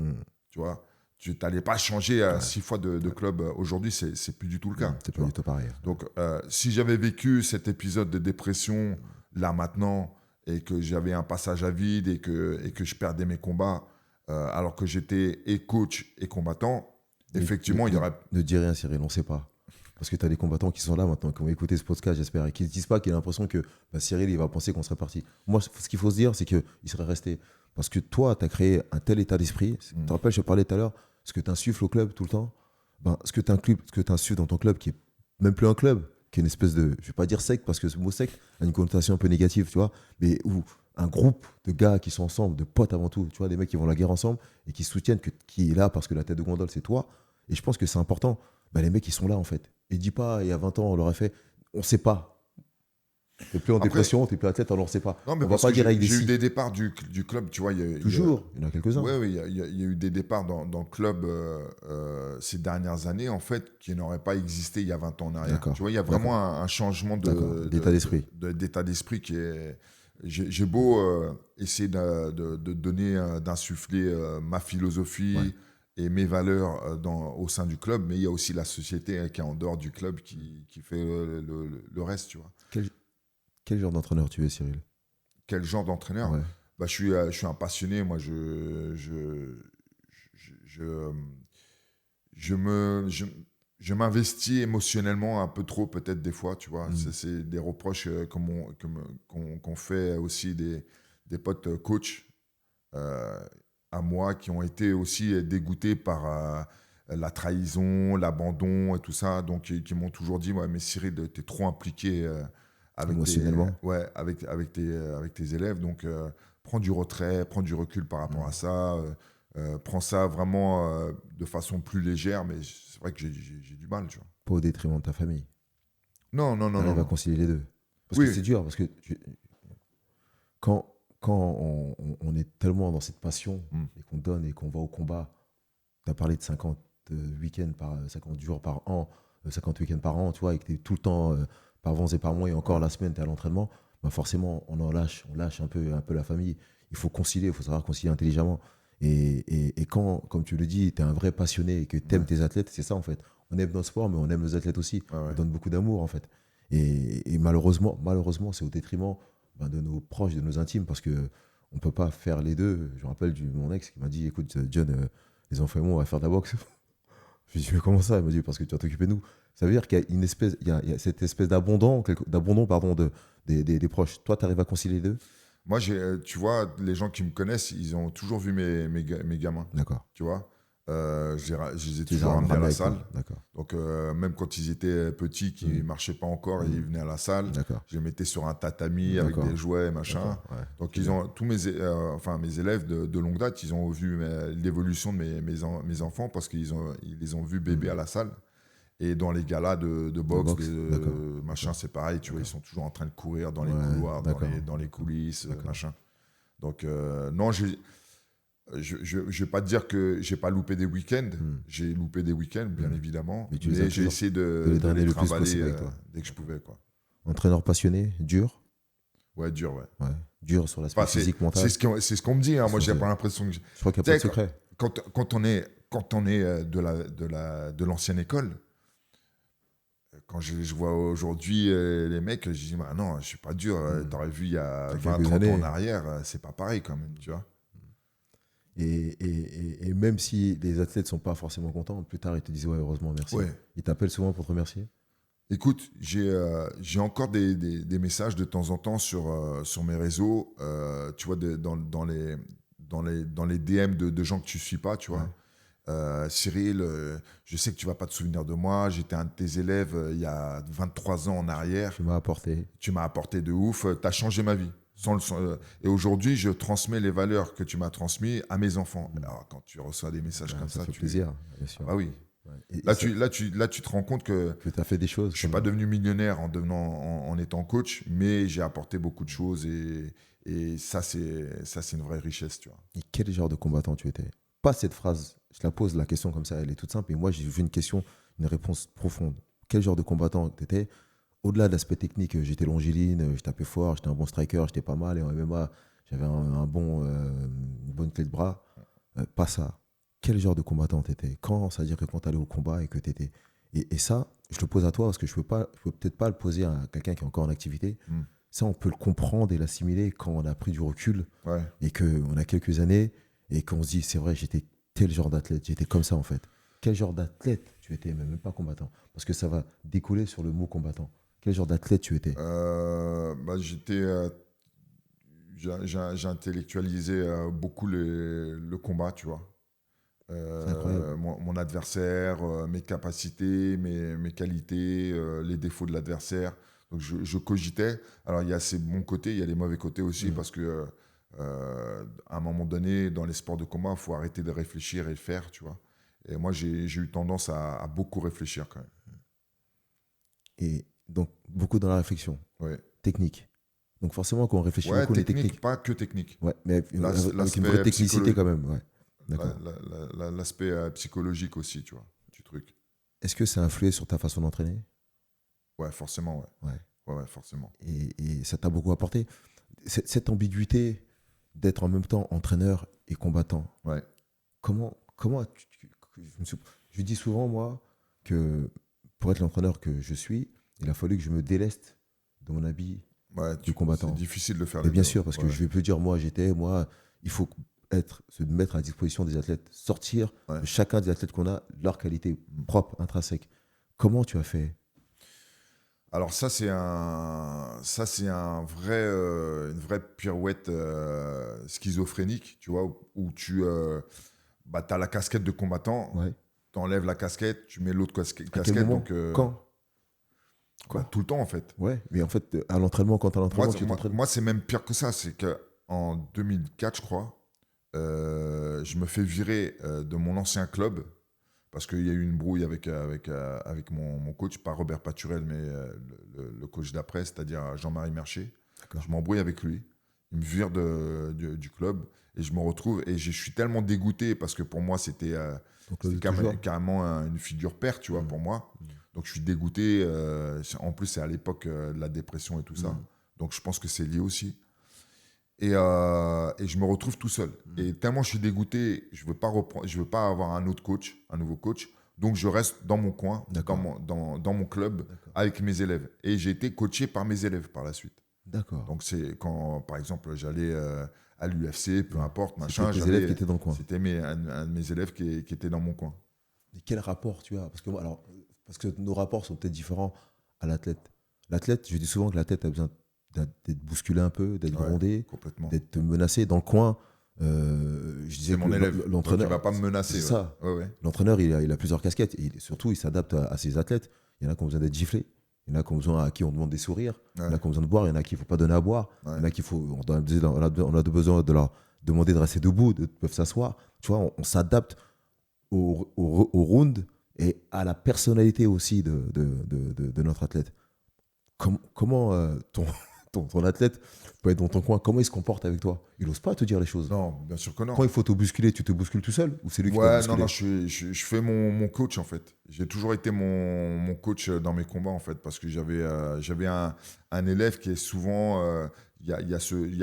Tu vois, tu n'allais pas changer 6 fois de club. Aujourd'hui, c'est plus du tout le cas. C'est pas du tout pareil. Donc, si j'avais vécu cet épisode de dépression là maintenant et que j'avais un passage à vide et que je perdais mes combats alors que j'étais et coach et combattant, effectivement, il y aurait... Ne dis rien, Cyril, on ne sait pas. Parce que tu as des combattants qui sont là maintenant, qui ont écouté ce podcast, j'espère, et qui ne se disent pas qu'il a l'impression que Cyril, il va penser qu'on serait parti. Moi, ce qu'il faut se dire, c'est qu'il serait resté. Parce que toi, tu as créé un tel état d'esprit. Tu te rappelles, je parlais tout à l'heure, ce que tu insuffles au club tout le temps, ce que tu insuffles dans ton club, qui est même plus un club, qui est une espèce de, je ne vais pas dire secte, parce que ce mot secte a une connotation un peu négative, tu vois, mais où un groupe de gars qui sont ensemble, de potes avant tout, tu vois, des mecs qui vont à la guerre ensemble et qui soutiennent, qui est là parce que la tête de gondole, c'est toi. Et je pense que c'est important. Les mecs, ils sont là, en fait. Et dis pas, il y a 20 ans, on l'aurait fait. On ne sait pas. T'es plus en dépression, t'es plus athlète, alors on ne sait pas. Non, mais on va pas dire avec des j'ai eu des départs du club, tu vois. Toujours, il y en a quelques-uns. Oui, il y a eu des départs dans le club ces dernières années, en fait, qui n'auraient pas existé il y a 20 ans en arrière. Tu vois, il y a vraiment un changement d'état d'esprit. D'état d'esprit qui est... J'ai beau essayer de donner, d'insuffler ma philosophie et mes valeurs au sein du club, mais il y a aussi la société qui est en dehors du club qui fait le reste, tu vois. Quel genre d'entraîneur tu es, Cyril? Quel genre d'entraîneur? Je suis un passionné. Moi, je m'investis émotionnellement un peu trop, peut-être des fois, tu vois. C'est des reproches qu'on fait aussi des potes coachs à moi qui ont été aussi dégoûtés par la trahison, l'abandon et tout ça. Donc, qui m'ont toujours dit, mais Cyril, t'es trop impliqué émotionnellement. avec tes élèves. Donc, prends du retrait, prends du recul par rapport à ça. Prends ça vraiment de façon plus légère, mais c'est vrai que j'ai du mal, tu vois. Pas au détriment de ta famille. Non. T'arrives à concilier les deux. Parce que c'est dur, parce que quand on est tellement dans cette passion et qu'on donne et qu'on va au combat, tu as parlé de 50 jours par an, 50 week-ends par an, tu vois, et que tu es tout le temps par vents et par mois, et encore la semaine, tu es à l'entraînement, forcément, on lâche un peu la famille. Il faut concilier, il faut savoir concilier intelligemment. Et quand, comme tu le dis, tu es un vrai passionné et que tu aimes tes athlètes, c'est ça en fait. On aime notre sport, mais on aime nos athlètes aussi. On donne beaucoup d'amour en fait. Et malheureusement, c'est au détriment de nos proches, de nos intimes, parce qu'on ne peut pas faire les deux. Je me rappelle mon ex qui m'a dit, écoute John, les enfants et moi, on va faire de la boxe. Je lui ai dit, mais comment ça? Il m'a dit, parce que tu vas t'occuper de nous. Ça veut dire qu'il y a il y a cette espèce d'abandon des proches. Toi, tu arrives à concilier les deux? Moi, tu vois, les gens qui me connaissent, ils ont toujours vu mes gamins. D'accord. Tu vois, Je les ai Tu les as toujours ramenés à la avec toi. salle. D'accord. Donc, même quand ils étaient petits, qui ne marchaient pas encore, ils venaient à la salle. D'accord. Je les mettais sur un tatami avec D'accord. des jouets, machin. D'accord. Ouais. Donc, C'est bien. tous mes élèves de longue date, ils ont vu l'évolution de mes enfants parce ils les ont vus bébés à la salle. Et dans les galas de boxe, D'accord. machin, c'est pareil. Tu vois, ils sont toujours en train de courir dans les Ouais, couloirs, d'accord. dans les coulisses, D'accord. machin. Donc, non, je ne vais pas te dire que j'ai pas loupé des week-ends. J'ai loupé des week-ends, bien évidemment. Mais tu Mais les as j'ai toujours essayé de de les drainer les le plus trimballer possible avec toi. dès que je pouvais, quoi. Entraîneur passionné, dur. Ouais, dur, ouais. Ouais. Dur sur l'aspect Enfin, physique, mental. c'est ce qu'on me dit. Hein. Moi, j'ai C'est- pas l'impression que... Je crois qu'il n'y Tu a pas sais, de secret. quand on est de l'ancienne école, quand je vois aujourd'hui les mecs, je dis, bah, non, je suis pas dur. T'aurais vu il y a 20, quelques 30 ans en années. arrière, c'est pas pareil quand même, tu vois. Et même si les athlètes ne sont pas forcément contents, plus tard, ils te disent ouais, heureusement, merci. Ouais. Ils t'appellent souvent pour te remercier. Écoute, j'ai encore des messages de temps en temps sur mes réseaux, tu vois, dans les DM de gens que tu suis pas, tu vois. Cyril, je sais que tu vas pas te souvenir de moi, j'étais un de tes élèves il y a 23 ans en arrière, Tu m'as apporté. tu m'as apporté de ouf, tu as changé ma vie. Et aujourd'hui, je transmets les valeurs que tu m'as transmises à mes enfants. Alors, quand tu reçois des messages comme ça, fait plaisir, bien sûr. Ah oui. Ouais. Et Là, ça- tu te rends compte que que tu as fait des choses. je suis pas devenu millionnaire en étant coach, mais j'ai apporté beaucoup de choses et ça, c'est une vraie richesse, tu vois. Et quel genre de combattant tu étais? Pas cette phrase, je la pose la question comme ça, elle est toute simple, mais moi j'ai vu une question, une réponse profonde. Quel genre de combattant tu étais? Au-delà de l'aspect technique, j'étais longiligne, je tapais fort, j'étais un bon striker, j'étais pas mal, et en MMA, j'avais une bonne clé de bras. Pas ça. Quel genre de combattant tu étais? C'est-à-dire que quand tu allais au combat et que tu étais. Et ça, je le pose à toi parce que je peux peut-être pas le poser à quelqu'un qui est encore en activité. Ça, on peut le comprendre et l'assimiler quand on a pris du recul Ouais. et qu'on a quelques années et qu'on se dit, c'est vrai, j'étais tel genre d'athlète, j'étais comme ça en fait. Quel genre d'athlète tu étais, même pas combattant? Parce que ça va découler sur le mot combattant. Quel genre d'athlète tu étais? J'ai intellectualisé beaucoup le combat, tu vois. C'est incroyable. Mon adversaire, mes capacités, mes qualités, les défauts de l'adversaire. Donc je cogitais. Alors il y a ces bons côtés, il y a les mauvais côtés aussi, parce que à un moment donné, dans les sports de combat, il faut arrêter de réfléchir et faire, tu vois. Et moi, j'ai eu tendance à beaucoup réfléchir quand même. Et donc, beaucoup dans la réflexion. Ouais. Technique. Donc, forcément, quand on réfléchit Ouais, beaucoup, les technique, techniques. pas que technique. Ouais, mais avec une L'aspect vraie technicité psychologique. quand même. Ouais. D'accord. L'aspect psychologique aussi, tu vois, du truc. Est-ce que ça a influé sur ta façon d'entraîner? Ouais, forcément, ouais. Ouais, forcément. Et ça t'a beaucoup apporté. Cette ambiguïté d'être en même temps entraîneur et combattant. Ouais. Comment je dis souvent, moi, que pour être l'entraîneur que je suis, il a fallu que je me déleste de mon habit Ouais, du combattant. C'est difficile de faire Et les bien deux. sûr, parce que je vais plus dire, il faut se mettre à disposition des athlètes, sortir de chacun des athlètes qu'on a, leur qualité propre, intrinsèque. Comment tu as fait? Alors ça, c'est une vraie pirouette schizophrénique, tu vois, où tu as la casquette de combattant, Ouais. tu enlèves la casquette, tu mets l'autre À quel casquette. moment? Donc, Quand? tout le temps, en fait. Ouais, mais en fait, à l'entraînement, quand tu as l'entraînement, tu t'entraînes. Moi, c'est même pire que ça. C'est qu'en 2004, je crois, je me fais virer de mon ancien club parce qu'il y a eu une brouille avec mon coach, pas Robert Paturel, mais le coach d'après, c'est-à-dire Jean-Marie Mercier. D'accord. Je m'embrouille avec lui. Il me vire du club et je me retrouve. Et je suis tellement dégoûté parce que pour moi, c'était carrément une figure père, tu vois, pour moi. Donc je suis dégoûté. En plus, c'est à l'époque de la dépression et tout ça. Donc je pense que c'est lié aussi. Et je me retrouve tout seul. Et tellement je suis dégoûté, je veux pas avoir un nouveau coach. Donc je reste dans mon coin, dans mon club, avec mes élèves. Et j'ai été coaché par mes élèves par la suite. D'accord. Donc c'est quand, par exemple, j'allais à l'UFC, peu importe, machin. C'était tes élèves qui étaient dans le coin. C'était un de mes élèves qui était dans mon coin. Et quel rapport tu as? Parce que nos rapports sont peut-être différents à l'athlète. L'athlète, je dis souvent que l'athlète a besoin d'être bousculé un peu, d'être grondé, Complètement. d'être menacé dans le coin. Je disais C'est mon que élève. Donc, il l'entraîneur, va pas me menacer. c'est Ouais. ça. Ouais. L'entraîneur, il a plusieurs casquettes. Et surtout, il s'adapte à ses athlètes. Il y en a qui ont besoin d'être giflés. Il y en a qui ont besoin, à qui on demande des sourires. Il y en a qui ont besoin de boire. Il y en a qui il ne faut pas donner à boire. Ouais. Il y en a qui on a besoin de leur demander de rester debout, de peuvent s'asseoir. Tu vois, on s'adapte au round et à la personnalité aussi de notre athlète. Comment ton athlète peut être dans ton coin? Comment il se comporte avec toi? Il n'ose pas te dire les choses. Non, bien sûr que non. Quand il faut te bousculer, tu te bouscules tout seul? Ou c'est lui qui Ouais, te non, bouscule? non, je fais mon coach en fait. J'ai toujours été mon coach dans mes combats en fait, parce que j'avais un élève qui est souvent. Il y a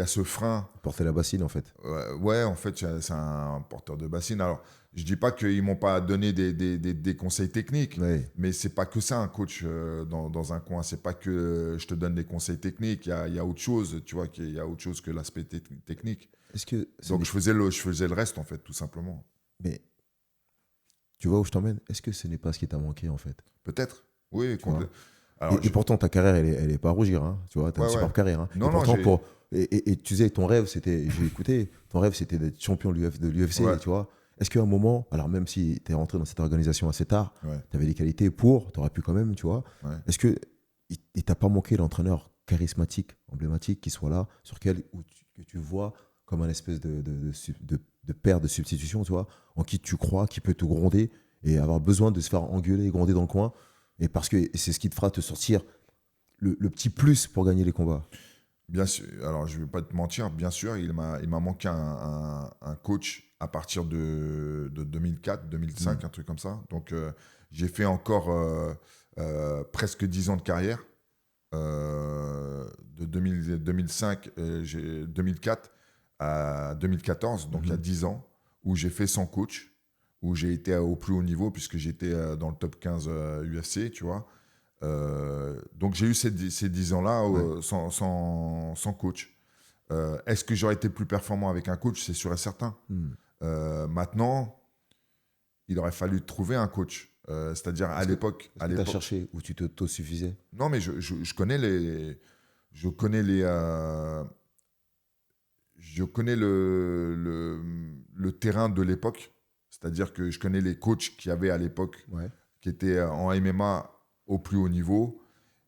ce frein. Porter la bassine, en fait. Ouais, en fait, c'est un porteur de bassine. Alors, je dis pas qu'ils m'ont pas donné des conseils techniques, Ouais. mais c'est pas que ça un coach dans un coin. C'est pas que je te donne des conseils techniques. Il y a autre chose, tu vois, il y a autre chose que l'aspect technique. Est-ce que Donc, je faisais le reste en fait, tout simplement. Mais tu vois où je t'emmène? Est-ce que ce n'est pas ce qui t'a manqué, en fait? Peut-être. Oui, Tu vois. Alors, Et pourtant, ta carrière, elle est pas à rougir, hein. Tu vois, t'as une Ouais, superbe ouais. carrière, hein. Non, Et non, pourtant, et tu disais, ton rêve, c'était, j'ai écouté, ton rêve, c'était d'être champion de l'UFC, Ouais. tu vois. Est-ce qu'à un moment, alors même si tu es rentré dans cette organisation assez tard, Ouais. tu avais des qualités tu aurais pu quand même, tu vois. Ouais. Est-ce que il t'a pas manqué l'entraîneur charismatique, emblématique, qui soit là, que tu vois comme un espèce de père de substitution, tu vois, en qui tu crois, qui peut te gronder et avoir besoin de se faire engueuler et gronder dans le coin, et parce que c'est ce qui te fera te sortir le petit plus pour gagner les combats. Bien sûr. Alors, je ne vais pas te mentir. Bien sûr, il m'a manqué un coach à partir de 2004, 2005, un truc comme ça. Donc, j'ai fait encore presque 10 ans de carrière. De 2005, 2004 à 2014, donc il y a 10 ans, où j'ai fait sans coach, où j'ai été au plus haut niveau, puisque j'étais dans le top 15 UFC, tu vois. Donc j'ai eu ces 10 ans-là Ouais. sans coach. Est-ce que j'aurais été plus performant avec un coach? C'est sûr et certain. Maintenant, il aurait fallu trouver un coach. C'est-à-dire à l'époque. Est-ce que tu as cherché où tu t'autosuffisais? Non, mais je connais les. Je connais les. Je connais le terrain de l'époque. C'est-à-dire que je connais les coachs qu'il y avait à l'époque, Ouais. qui étaient en MMA au plus haut niveau.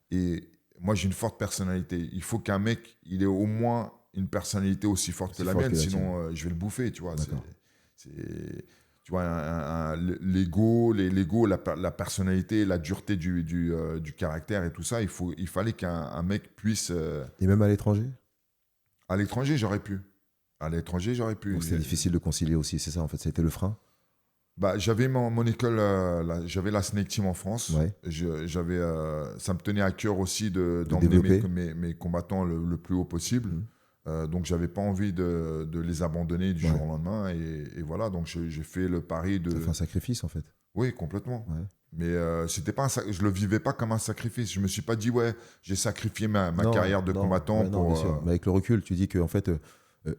Et moi, j'ai une forte personnalité. Il faut qu'un mec, il ait au moins une personnalité aussi forte que la mienne, sinon je vais le bouffer, tu vois. Tu vois, l'ego, la personnalité, la dureté du caractère et tout ça, il fallait qu'un mec puisse... Et même à l'étranger? À l'étranger, j'aurais pu. À l'étranger, j'aurais pu. Donc c'est difficile de concilier aussi, c'est ça en fait, ça a été le frein? Bah, j'avais mon école, j'avais la Snake Team en France. Ouais. Ça me tenait à cœur aussi d'emmener développer. mes combattants le plus haut possible. Donc, j'avais pas envie de les abandonner du jour au lendemain. Et voilà, donc j'ai fait le pari de... Ça fait un sacrifice en fait. Oui, complètement. Ouais. Mais c'était pas je le vivais pas comme un sacrifice. Je me suis pas dit, ouais, j'ai sacrifié ma carrière de combattant non, pour... bien sûr. Mais avec le recul, tu dis que en fait,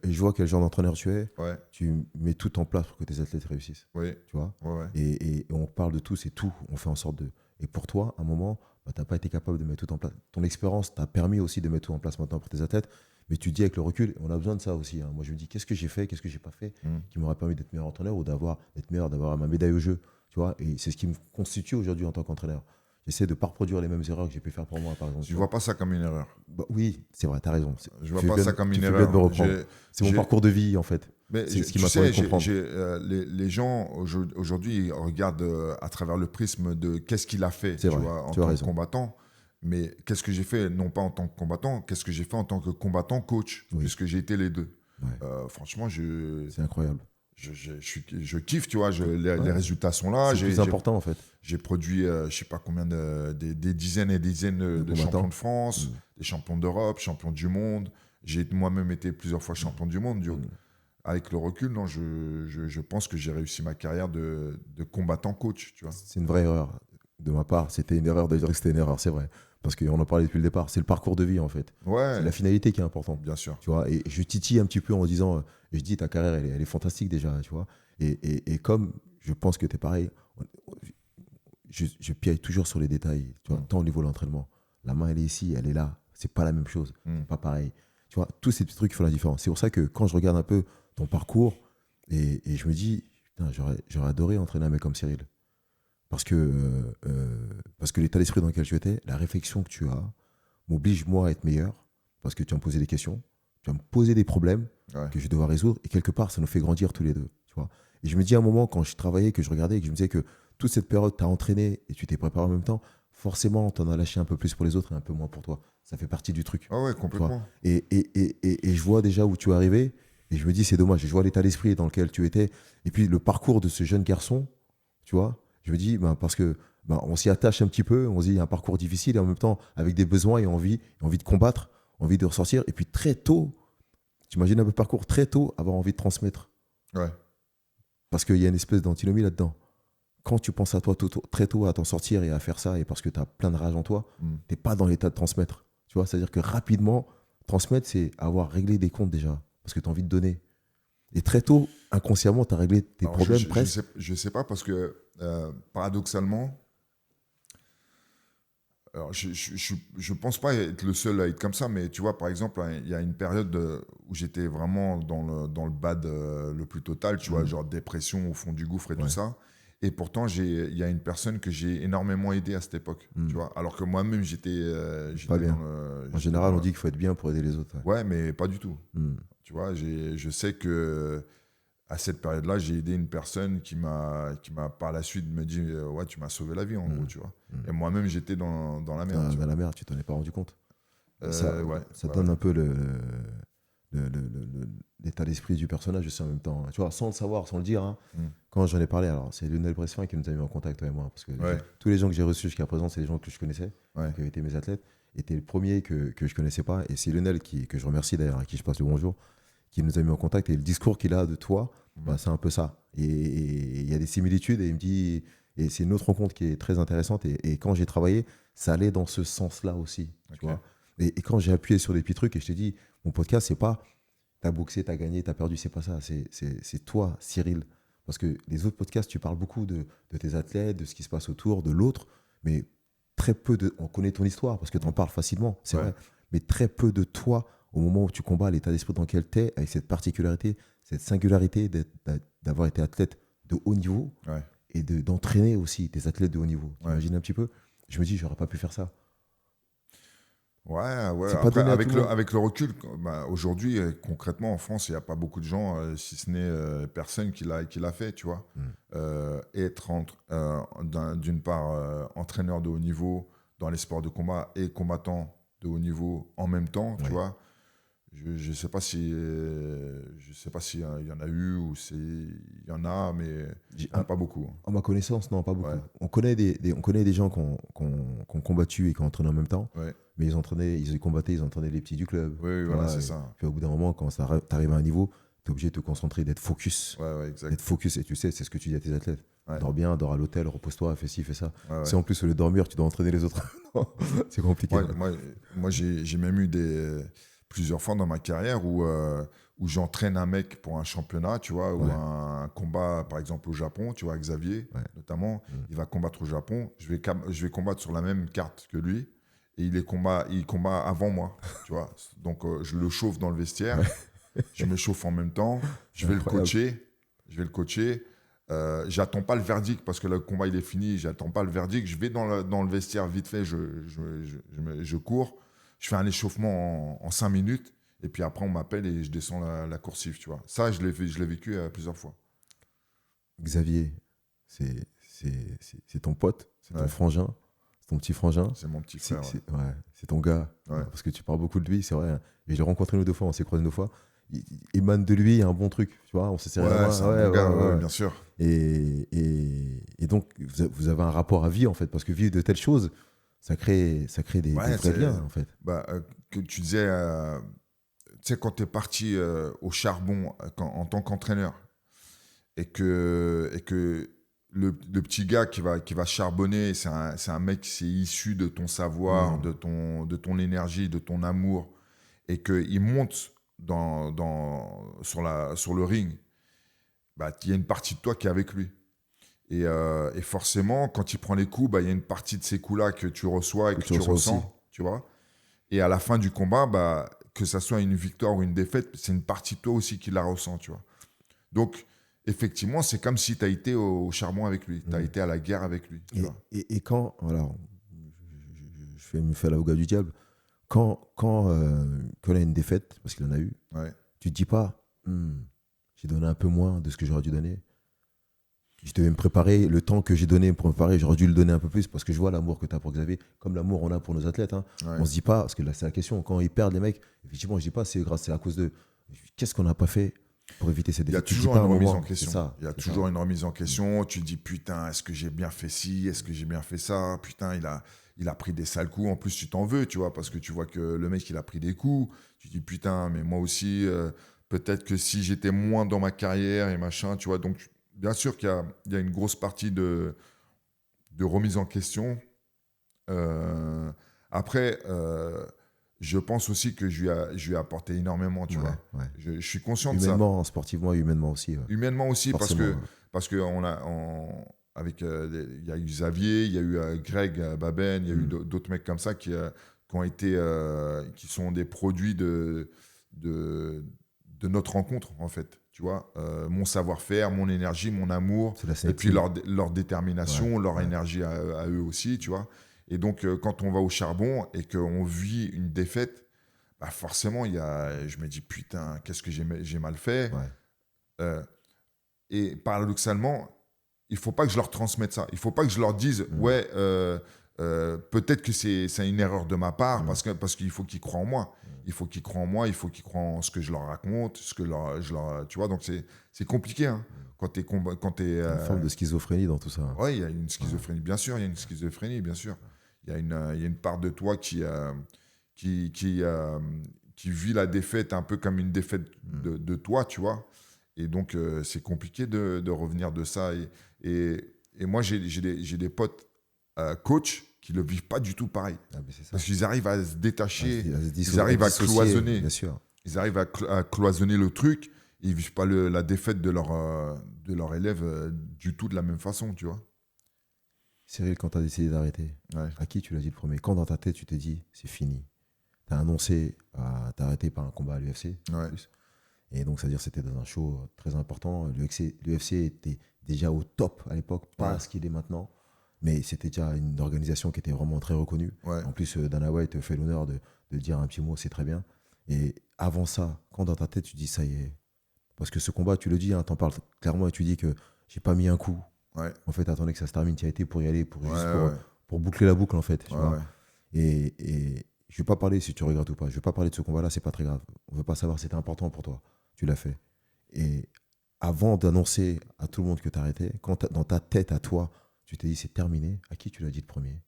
et je vois quel genre d'entraîneur tu es, Ouais, tu mets tout en place pour que tes athlètes réussissent. oui, Tu vois? ouais. Et on parle de tout, c'est tout. On fait en sorte de. Et pour toi, à un moment, bah, tu n'as pas été capable de mettre tout en place. Ton expérience t'a permis aussi de mettre tout en place maintenant pour tes athlètes. Mais tu dis avec le recul, on a besoin de ça aussi, hein. Moi, je me dis, qu'est-ce que j'ai fait, qu'est-ce que j'ai pas fait qui m'aurait permis d'être meilleur entraîneur ou d'avoir ma médaille au jeu. Tu vois? Et c'est ce qui me constitue aujourd'hui en tant qu'entraîneur. J'essaie de ne pas reproduire les mêmes erreurs que j'ai pu faire pour moi, par exemple. Je vois pas ça comme une erreur. Bah, oui, c'est vrai, tu as raison. Je vois pas ça comme une Tu fais erreur. bien de me reprendre. C'est mon parcours de vie, en fait. Mais C'est ce qui tu m'a permis sais, de comprendre. les gens aujourd'hui ils regardent à travers le prisme de qu'est-ce qu'il a fait, C'est vrai, vois, en tu as tant que raison. combattant. Mais qu'est-ce que j'ai fait, non pas en tant que combattant, qu'est-ce que j'ai fait en tant que combattant coach, Oui. puisque j'ai été les deux. Ouais. Franchement, C'est incroyable. je kiffe, tu vois, les résultats sont là. C'est le plus important, en fait. J'ai produit, je sais pas combien, des dizaines et des dizaines de champions de France, des champions d'Europe, champions du monde. J'ai moi-même été plusieurs fois champion du monde. Avec le recul, non, je pense que j'ai réussi ma carrière de combattant coach, tu vois. C'est une vraie erreur de ma part. C'était une erreur de dire que c'était une erreur, c'est vrai. Parce qu'on en parlait depuis le départ. C'est le parcours de vie, en fait. Ouais, C'est la finalité qui est importante. bien sûr. Tu vois, et je titille un petit peu en disant, et je dis, ta carrière, elle est fantastique déjà, tu vois. Et comme je pense que tu es pareil, je piaille toujours sur les détails, tu vois, tant au niveau de l'entraînement. La main, elle est ici, elle est là. C'est pas la même chose. C'est pas pareil. Tu vois, tous ces petits trucs qui font la différence. C'est pour ça que quand je regarde un peu ton parcours et je me dis, putain, j'aurais adoré entraîner un mec comme Cyril. Parce que l'état d'esprit dans lequel tu étais, la réflexion que tu as, m'oblige moi à être meilleur parce que tu vas me poser des questions, tu vas me poser des problèmes Ouais. que je vais devoir résoudre et quelque part, ça nous fait grandir tous les deux. Tu vois. Et je me dis à un moment, quand je travaillais, que je regardais et que je me disais que toute cette période, tu as entraîné et tu t'es préparé en même temps, forcément, tu en as lâché un peu plus pour les autres et un peu moins pour toi. Ça fait partie du truc. Ah ouais, Tu vois. complètement. Et je vois déjà où tu es arrivé et je me dis, c'est dommage. Je vois l'état d'esprit dans lequel tu étais et puis le parcours de ce jeune garçon, tu vois. Je me dis, parce que on s'y attache un petit peu, on se dit, il y a un parcours difficile et en même temps, avec des besoins et envie de combattre, envie de ressortir. Et puis très tôt, tu imagines un peu le parcours, très tôt, avoir envie de transmettre. Ouais. Parce qu'il y a une espèce d'antinomie là-dedans. Quand tu penses à toi très tôt à t'en sortir et à faire ça, et parce que tu as plein de rage en toi, tu n'es pas dans l'état de transmettre. Tu vois, c'est-à-dire que rapidement, transmettre, c'est avoir réglé des comptes déjà, parce que tu as envie de donner. Et très tôt, inconsciemment, tu as réglé tes Alors, problèmes presque. je sais pas parce que paradoxalement, alors je pense pas être le seul à être comme ça, mais tu vois, par exemple, il y a une période où j'étais vraiment dans le bad le plus total, tu vois, genre dépression au fond du gouffre et tout Ouais. ça. Et pourtant, il y a une personne que j'ai énormément aidé à cette époque, tu vois. Alors que moi-même, Pas j'étais bien. En j'étais général, on dit qu'il faut être bien pour aider les autres. Ouais. Ouais, mais pas du tout. Hmm. Tu vois, je sais que à cette période-là, j'ai aidé une personne qui m'a par la suite me dit ouais, tu m'as sauvé la vie en gros, tu vois. Et moi-même, j'étais dans la merde, tu Dans vois. la merde, tu t'en es pas rendu compte. Et ça, Ouais, ça ouais, donne ouais. un peu l'état d'esprit du personnage aussi en même temps. Tu vois, sans le savoir, sans le dire, hein, Mm. quand j'en ai parlé, alors c'est Lionel Bressfin qui nous a mis en contact, toi et moi, parce que Ouais, tous les gens que j'ai reçus jusqu'à présent, c'est des gens que je connaissais, ouais. qui avaient été mes athlètes, et t'es le premier que je connaissais pas, et c'est Lionel que je remercie d'ailleurs, à qui je passe le bonjour, qui nous a mis en contact, et le discours qu'il a de toi, Mm. c'est un peu ça. Et il y a des similitudes, et il me dit, et c'est une autre rencontre qui est très intéressante, et quand j'ai travaillé, ça allait dans ce sens-là aussi, tu Ok. vois. Et quand j'ai appuyé sur des petits trucs, et je t'ai dit, mon podcast, c'est pas t'as boxé, t'as gagné, t'as perdu, c'est pas ça. C'est toi, Cyril. Parce que les autres podcasts, tu parles beaucoup de tes athlètes, de ce qui se passe autour, de l'autre, mais très peu de. On connaît ton histoire parce que tu en parles facilement, c'est Ouais, vrai, mais très peu de toi au moment où tu combats, l'état d'esprit dans lequel tu es, avec cette particularité, cette singularité d'avoir été athlète de haut niveau ouais, et d'entraîner aussi des athlètes de haut niveau. ouais. T'imagines un petit peu. Je me dis, j'aurais pas pu faire ça. Ouais, ouais. C'est pas Après, donné à tout le monde. avec le recul, bah, aujourd'hui, concrètement, en France, il n'y a pas beaucoup de gens, si ce n'est personne qui l'a fait, tu vois. Mm. D'une part, entraîneur de haut niveau dans les sports de combat et combattant de haut niveau en même temps, tu Ouais. vois. Je sais pas si je sais pas s'il y en a eu ou il y en a, mais il J'ai- n'y en a pas beaucoup. À ma connaissance, non, pas beaucoup. Ouais, On connaît on connaît des gens qui ont combattu et qui ont entraîné en même temps, ouais. mais ils combattaient, ils entraînaient les petits du club. Oui, oui, Tu voilà, vois, c'est et ça. puis au bout d'un moment, quand t'arrives à un niveau, tu es obligé de te concentrer, d'être focus. Ouais, ouais, exact. D'être focus, et tu sais, c'est ce que tu dis à tes athlètes. Ouais, Dors bien, dors à l'hôtel, repose-toi, fais ci, fais ça. ouais, ouais. Si en plus, au lieu de dormir, tu dois entraîner les autres, non, c'est compliqué. Moi, moi, moi, j'ai même eu plusieurs fois dans ma carrière où j'entraîne un mec pour un championnat, tu vois, ou Ouais. un combat, par exemple, au Japon, tu vois, Xavier, Ouais. notamment, Mm. il va combattre au Japon. Je vais combattre sur la même carte que lui. Et il combat avant moi, tu vois. Donc, je le chauffe dans le vestiaire. Je me chauffe en même temps. C'est incroyable. Je vais le coacher. J'attends pas le verdict parce que le combat il est fini. J'attends pas le verdict. Je vais dans le vestiaire vite fait. Je cours. Je fais un échauffement en 5 minutes. Et puis après, on m'appelle et je descends la coursive, tu vois. Ça, je l'ai vécu plusieurs fois. Xavier, c'est ton pote, c'est ton Ouais, frangin, c'est ton petit frangin. c'est mon petit frère. C'est ton gars, Ouais. parce que tu parles beaucoup de lui, c'est vrai. Et je l'ai rencontré une ou deux fois, on s'est croisé une fois. Il émane de lui, il y a un bon truc, tu vois, on s'est serré la Ouais, main. c'est un bon gars, ouais, bien sûr. Et donc, vous avez un rapport à vie, en fait, parce que vivre de telles choses, ça crée des Ouais, vrais liens, en fait. bah, que tu disais, tu sais, quand tu es parti au charbon en tant qu'entraîneur et que le petit gars qui va charbonner, c'est un mec qui est issu de ton savoir, Mmh. de ton énergie, de ton amour, et qu'il monte sur le ring, bah, il y a une partie de toi qui est avec lui. Et forcément, quand il prend les coups, bah, il y a une partie de ces coups-là que tu reçois et que tu tu ressens aussi. ressens, tu vois. Et à la fin du combat, bah, que ça soit une victoire ou une défaite, c'est une partie de toi aussi qui la ressent, tu vois. Donc, effectivement, c'est comme si tu as été au charbon avec lui, tu as été à la guerre avec lui. Tu vois. Et quand, voilà, je vais me faire l'avocat du diable, quand il a une défaite, parce qu'il en a eu, Ouais. tu te dis pas, j'ai donné un peu moins de ce que j'aurais dû donner. Je devais me préparer, le temps que j'ai donné pour me préparer, j'aurais dû le donner un peu plus parce que je vois l'amour que tu as pour Xavier, comme l'amour on a pour nos athlètes. Hein. Ouais. On se dit pas, parce que là c'est la question, quand ils perdent les mecs, effectivement je dis pas c'est à cause de. Qu'est-ce qu'on n'a pas fait pour éviter cette Il y a défaite? toujours une remise en C'est question. ça, Il y a c'est toujours ça. une remise en question. Tu te dis, putain, est-ce que j'ai bien fait ci? Est-ce que j'ai bien fait ça? Putain, il a pris des sales coups. En plus, tu t'en veux, tu vois, parce que tu vois que le mec, il a pris des coups. Tu te dis, putain, mais moi aussi, peut-être que si j'étais moins dans ma carrière et machin, tu vois. Donc, bien sûr qu'il y a une grosse partie de remise en question. Après, je pense aussi que je lui ai apporté énormément, tu vois. Ouais. Je suis conscient de ça. Humainement, sportivement et humainement aussi. Humainement aussi, Forcément, parce que avec, il y a eu Xavier, il y a eu Greg Baben, il y a eu d'autres mecs comme ça qui ont été, qui sont des produits de notre rencontre, en fait. Tu vois, mon savoir-faire, mon énergie, mon amour, et puis leur détermination, leur énergie à eux aussi, tu vois. Et donc, quand on va au charbon et qu'on vit une défaite, bah forcément, je me dis, putain, qu'est-ce que j'ai mal fait. Ouais. Et paradoxalement, il ne faut pas que je leur transmette ça. Il ne faut pas que je leur dise, ouais, peut-être que c'est une erreur de ma part, parce qu'il faut qu'ils croient en moi. Il faut qu'ils croient en moi, il faut qu'ils croient en ce que je leur raconte, tu vois, donc c'est compliqué. Hein. Quand tu es... Il y a une forme de schizophrénie dans tout ça. Oui, il y a une schizophrénie, bien sûr, il y a une schizophrénie, bien sûr. Il y a une part de toi qui vit la défaite un peu comme une défaite de toi, tu vois. Et donc, c'est compliqué de revenir de ça. Et moi, j'ai des potes coachs qui ne le vivent pas du tout pareil. Parce qu'ils arrivent à se détacher, ils arrivent à cloisonner. Bien sûr. Ils arrivent à cloisonner le truc. Ils ne vivent pas la défaite de leur élève du tout de la même façon, tu vois. Cyril, quand tu as décidé d'arrêter, à qui tu l'as dit le premier? Quand dans ta tête, tu t'es dit, c'est fini. Tu as annoncé t'arrêter par un combat à l'UFC. Et donc, c'est-à-dire c'était dans un show très important. L'UFC était déjà au top à l'époque, pas ce qu'il est maintenant. Mais c'était déjà une organisation qui était vraiment très reconnue. En plus, Dana White fait l'honneur de dire un petit mot, c'est très bien. Et avant ça, quand dans ta tête, tu dis, ça y est. Parce que ce combat, tu le dis, hein, t'en parles clairement et tu dis que j'ai pas mis un coup. En fait, attendez que ça se termine, tu y as été pour y aller, pour boucler la boucle, en fait. Tu vois. Et je ne vais pas parler si tu regrettes ou pas. Je ne vais pas parler de ce combat-là, c'est pas très grave. On ne veut pas savoir si c'était important pour toi. Tu l'as fait. Et avant d'annoncer à tout le monde que tu arrêtais, quand dans ta tête à toi, tu t'es dit c'est terminé, à qui tu l'as dit le premier?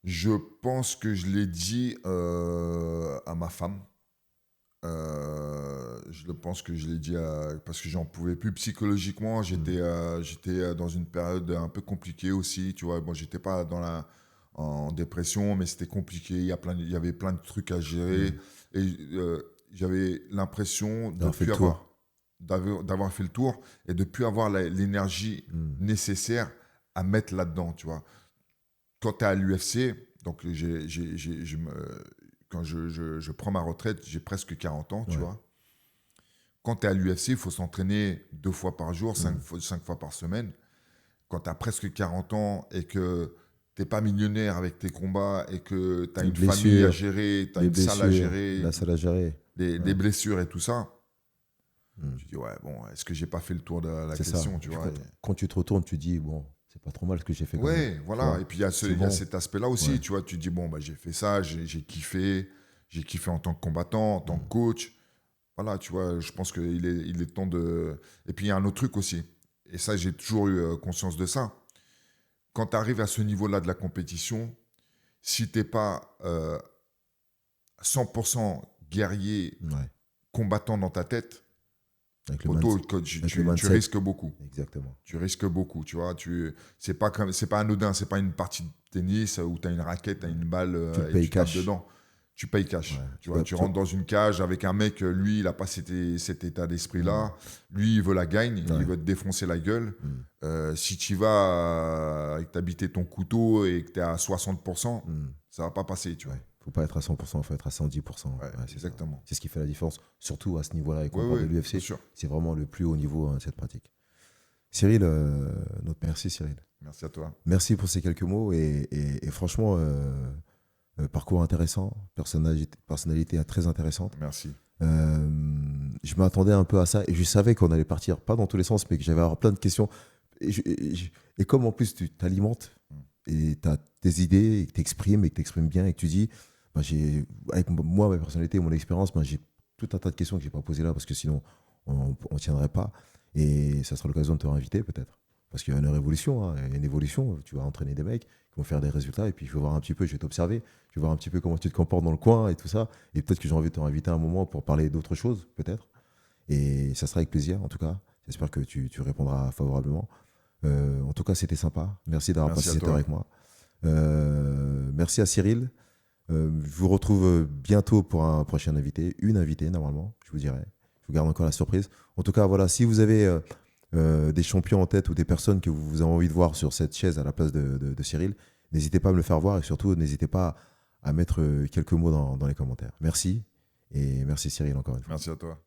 Je pense que je l'ai dit à ma femme. Je pense que je l'ai dit parce que j'en pouvais plus psychologiquement. J'étais dans une période un peu compliquée aussi. Tu vois, bon, j'étais pas en dépression, mais c'était compliqué. Il y avait plein de trucs à gérer. Et j'avais l'impression d'avoir fait le tour et de ne plus avoir l'énergie nécessaire à mettre là-dedans, tu vois. Quand tu es à l'UFC, donc quand je prends ma retraite, j'ai presque 40 ans, tu vois. Quand tu es à l'UFC, il faut s'entraîner 2 fois par jour, 5 fois par semaine. Quand tu as presque 40 ans et que tu n'es pas millionnaire avec tes combats et que tu as une famille à gérer, tu as une salle à gérer, la salle à gérer, des blessures et tout ça, tu dis, ouais, bon, est-ce que j'ai pas fait le tour de la question, tu vois. Quand tu te retournes, tu dis, bon, c'est pas trop mal ce que j'ai fait. Ouais, voilà. Et puis il y a cet aspect-là aussi, tu vois. Tu dis, bon, bah, j'ai fait ça, j'ai kiffé en tant que combattant, en tant que coach. Voilà, tu vois, je pense qu'il est temps de... Et puis il y a un autre truc aussi, et ça, j'ai toujours eu conscience de ça. Quand tu arrives à ce niveau-là de la compétition, si tu n'es pas 100% guerrier, combattant dans ta tête, tu risques beaucoup. Exactement. Tu risques beaucoup, tu vois. C'est pas anodin, c'est pas une partie de tennis où tu as une raquette, tu as une balle et tu tapes dedans. Tu payes cash. Tu vois, tu rentres dans une cage avec un mec, lui, il n'a pas cet état d'esprit-là. Lui, il veut la gagne, il veut te défoncer la gueule. Si tu y vas et que tu as bité ton couteau et que tu es à 60%, ça va pas passer, tu vois. Faut pas être à 100%, il faut être à 110%. Ouais, Ouais, c'est ça. exactement. C'est ce qui fait la différence, surtout à ce niveau-là. Et quand Oui, on parle oui, de bien l'UFC, sûr. c'est vraiment le plus haut niveau de cette pratique. Cyril, merci Cyril. Merci à toi. Merci pour ces quelques mots et franchement, parcours intéressant, personnalité très intéressante. Merci. Je m'attendais un peu à ça et je savais qu'on allait partir, pas dans tous les sens, mais que j'avais avoir plein de questions. Et comme en plus tu t'alimentes et tu as tes idées et que tu exprimes bien et que tu dis, bah, avec moi, ma personnalité et mon expérience, bah, j'ai tout un tas de questions que je n'ai pas posées là parce que sinon on ne tiendrait pas. Et ça sera l'occasion de te réinviter peut-être. Parce qu'il y a une révolution, hein, il y a une évolution. Tu vas entraîner des mecs qui vont faire des résultats et puis je vais voir un petit peu, je vais t'observer, je vais voir un petit peu comment tu te comportes dans le coin et tout ça. Et peut-être que j'ai envie de te réinviter un moment pour parler d'autres choses, peut-être. Et ça sera avec plaisir, en tout cas. J'espère que tu répondras favorablement. En tout cas, c'était sympa. Merci d'avoir Merci passé à cette toi. heure avec moi. Merci à Cyril. Je vous retrouve bientôt pour un prochain invité, une invitée normalement, je vous dirai. Je vous garde encore la surprise. En tout cas, voilà, si vous avez des champions en tête ou des personnes que vous avez envie de voir sur cette chaise à la place de Cyril, n'hésitez pas à me le faire voir et surtout, n'hésitez pas à mettre quelques mots dans les commentaires. Merci et merci Cyril encore une fois. Merci à toi.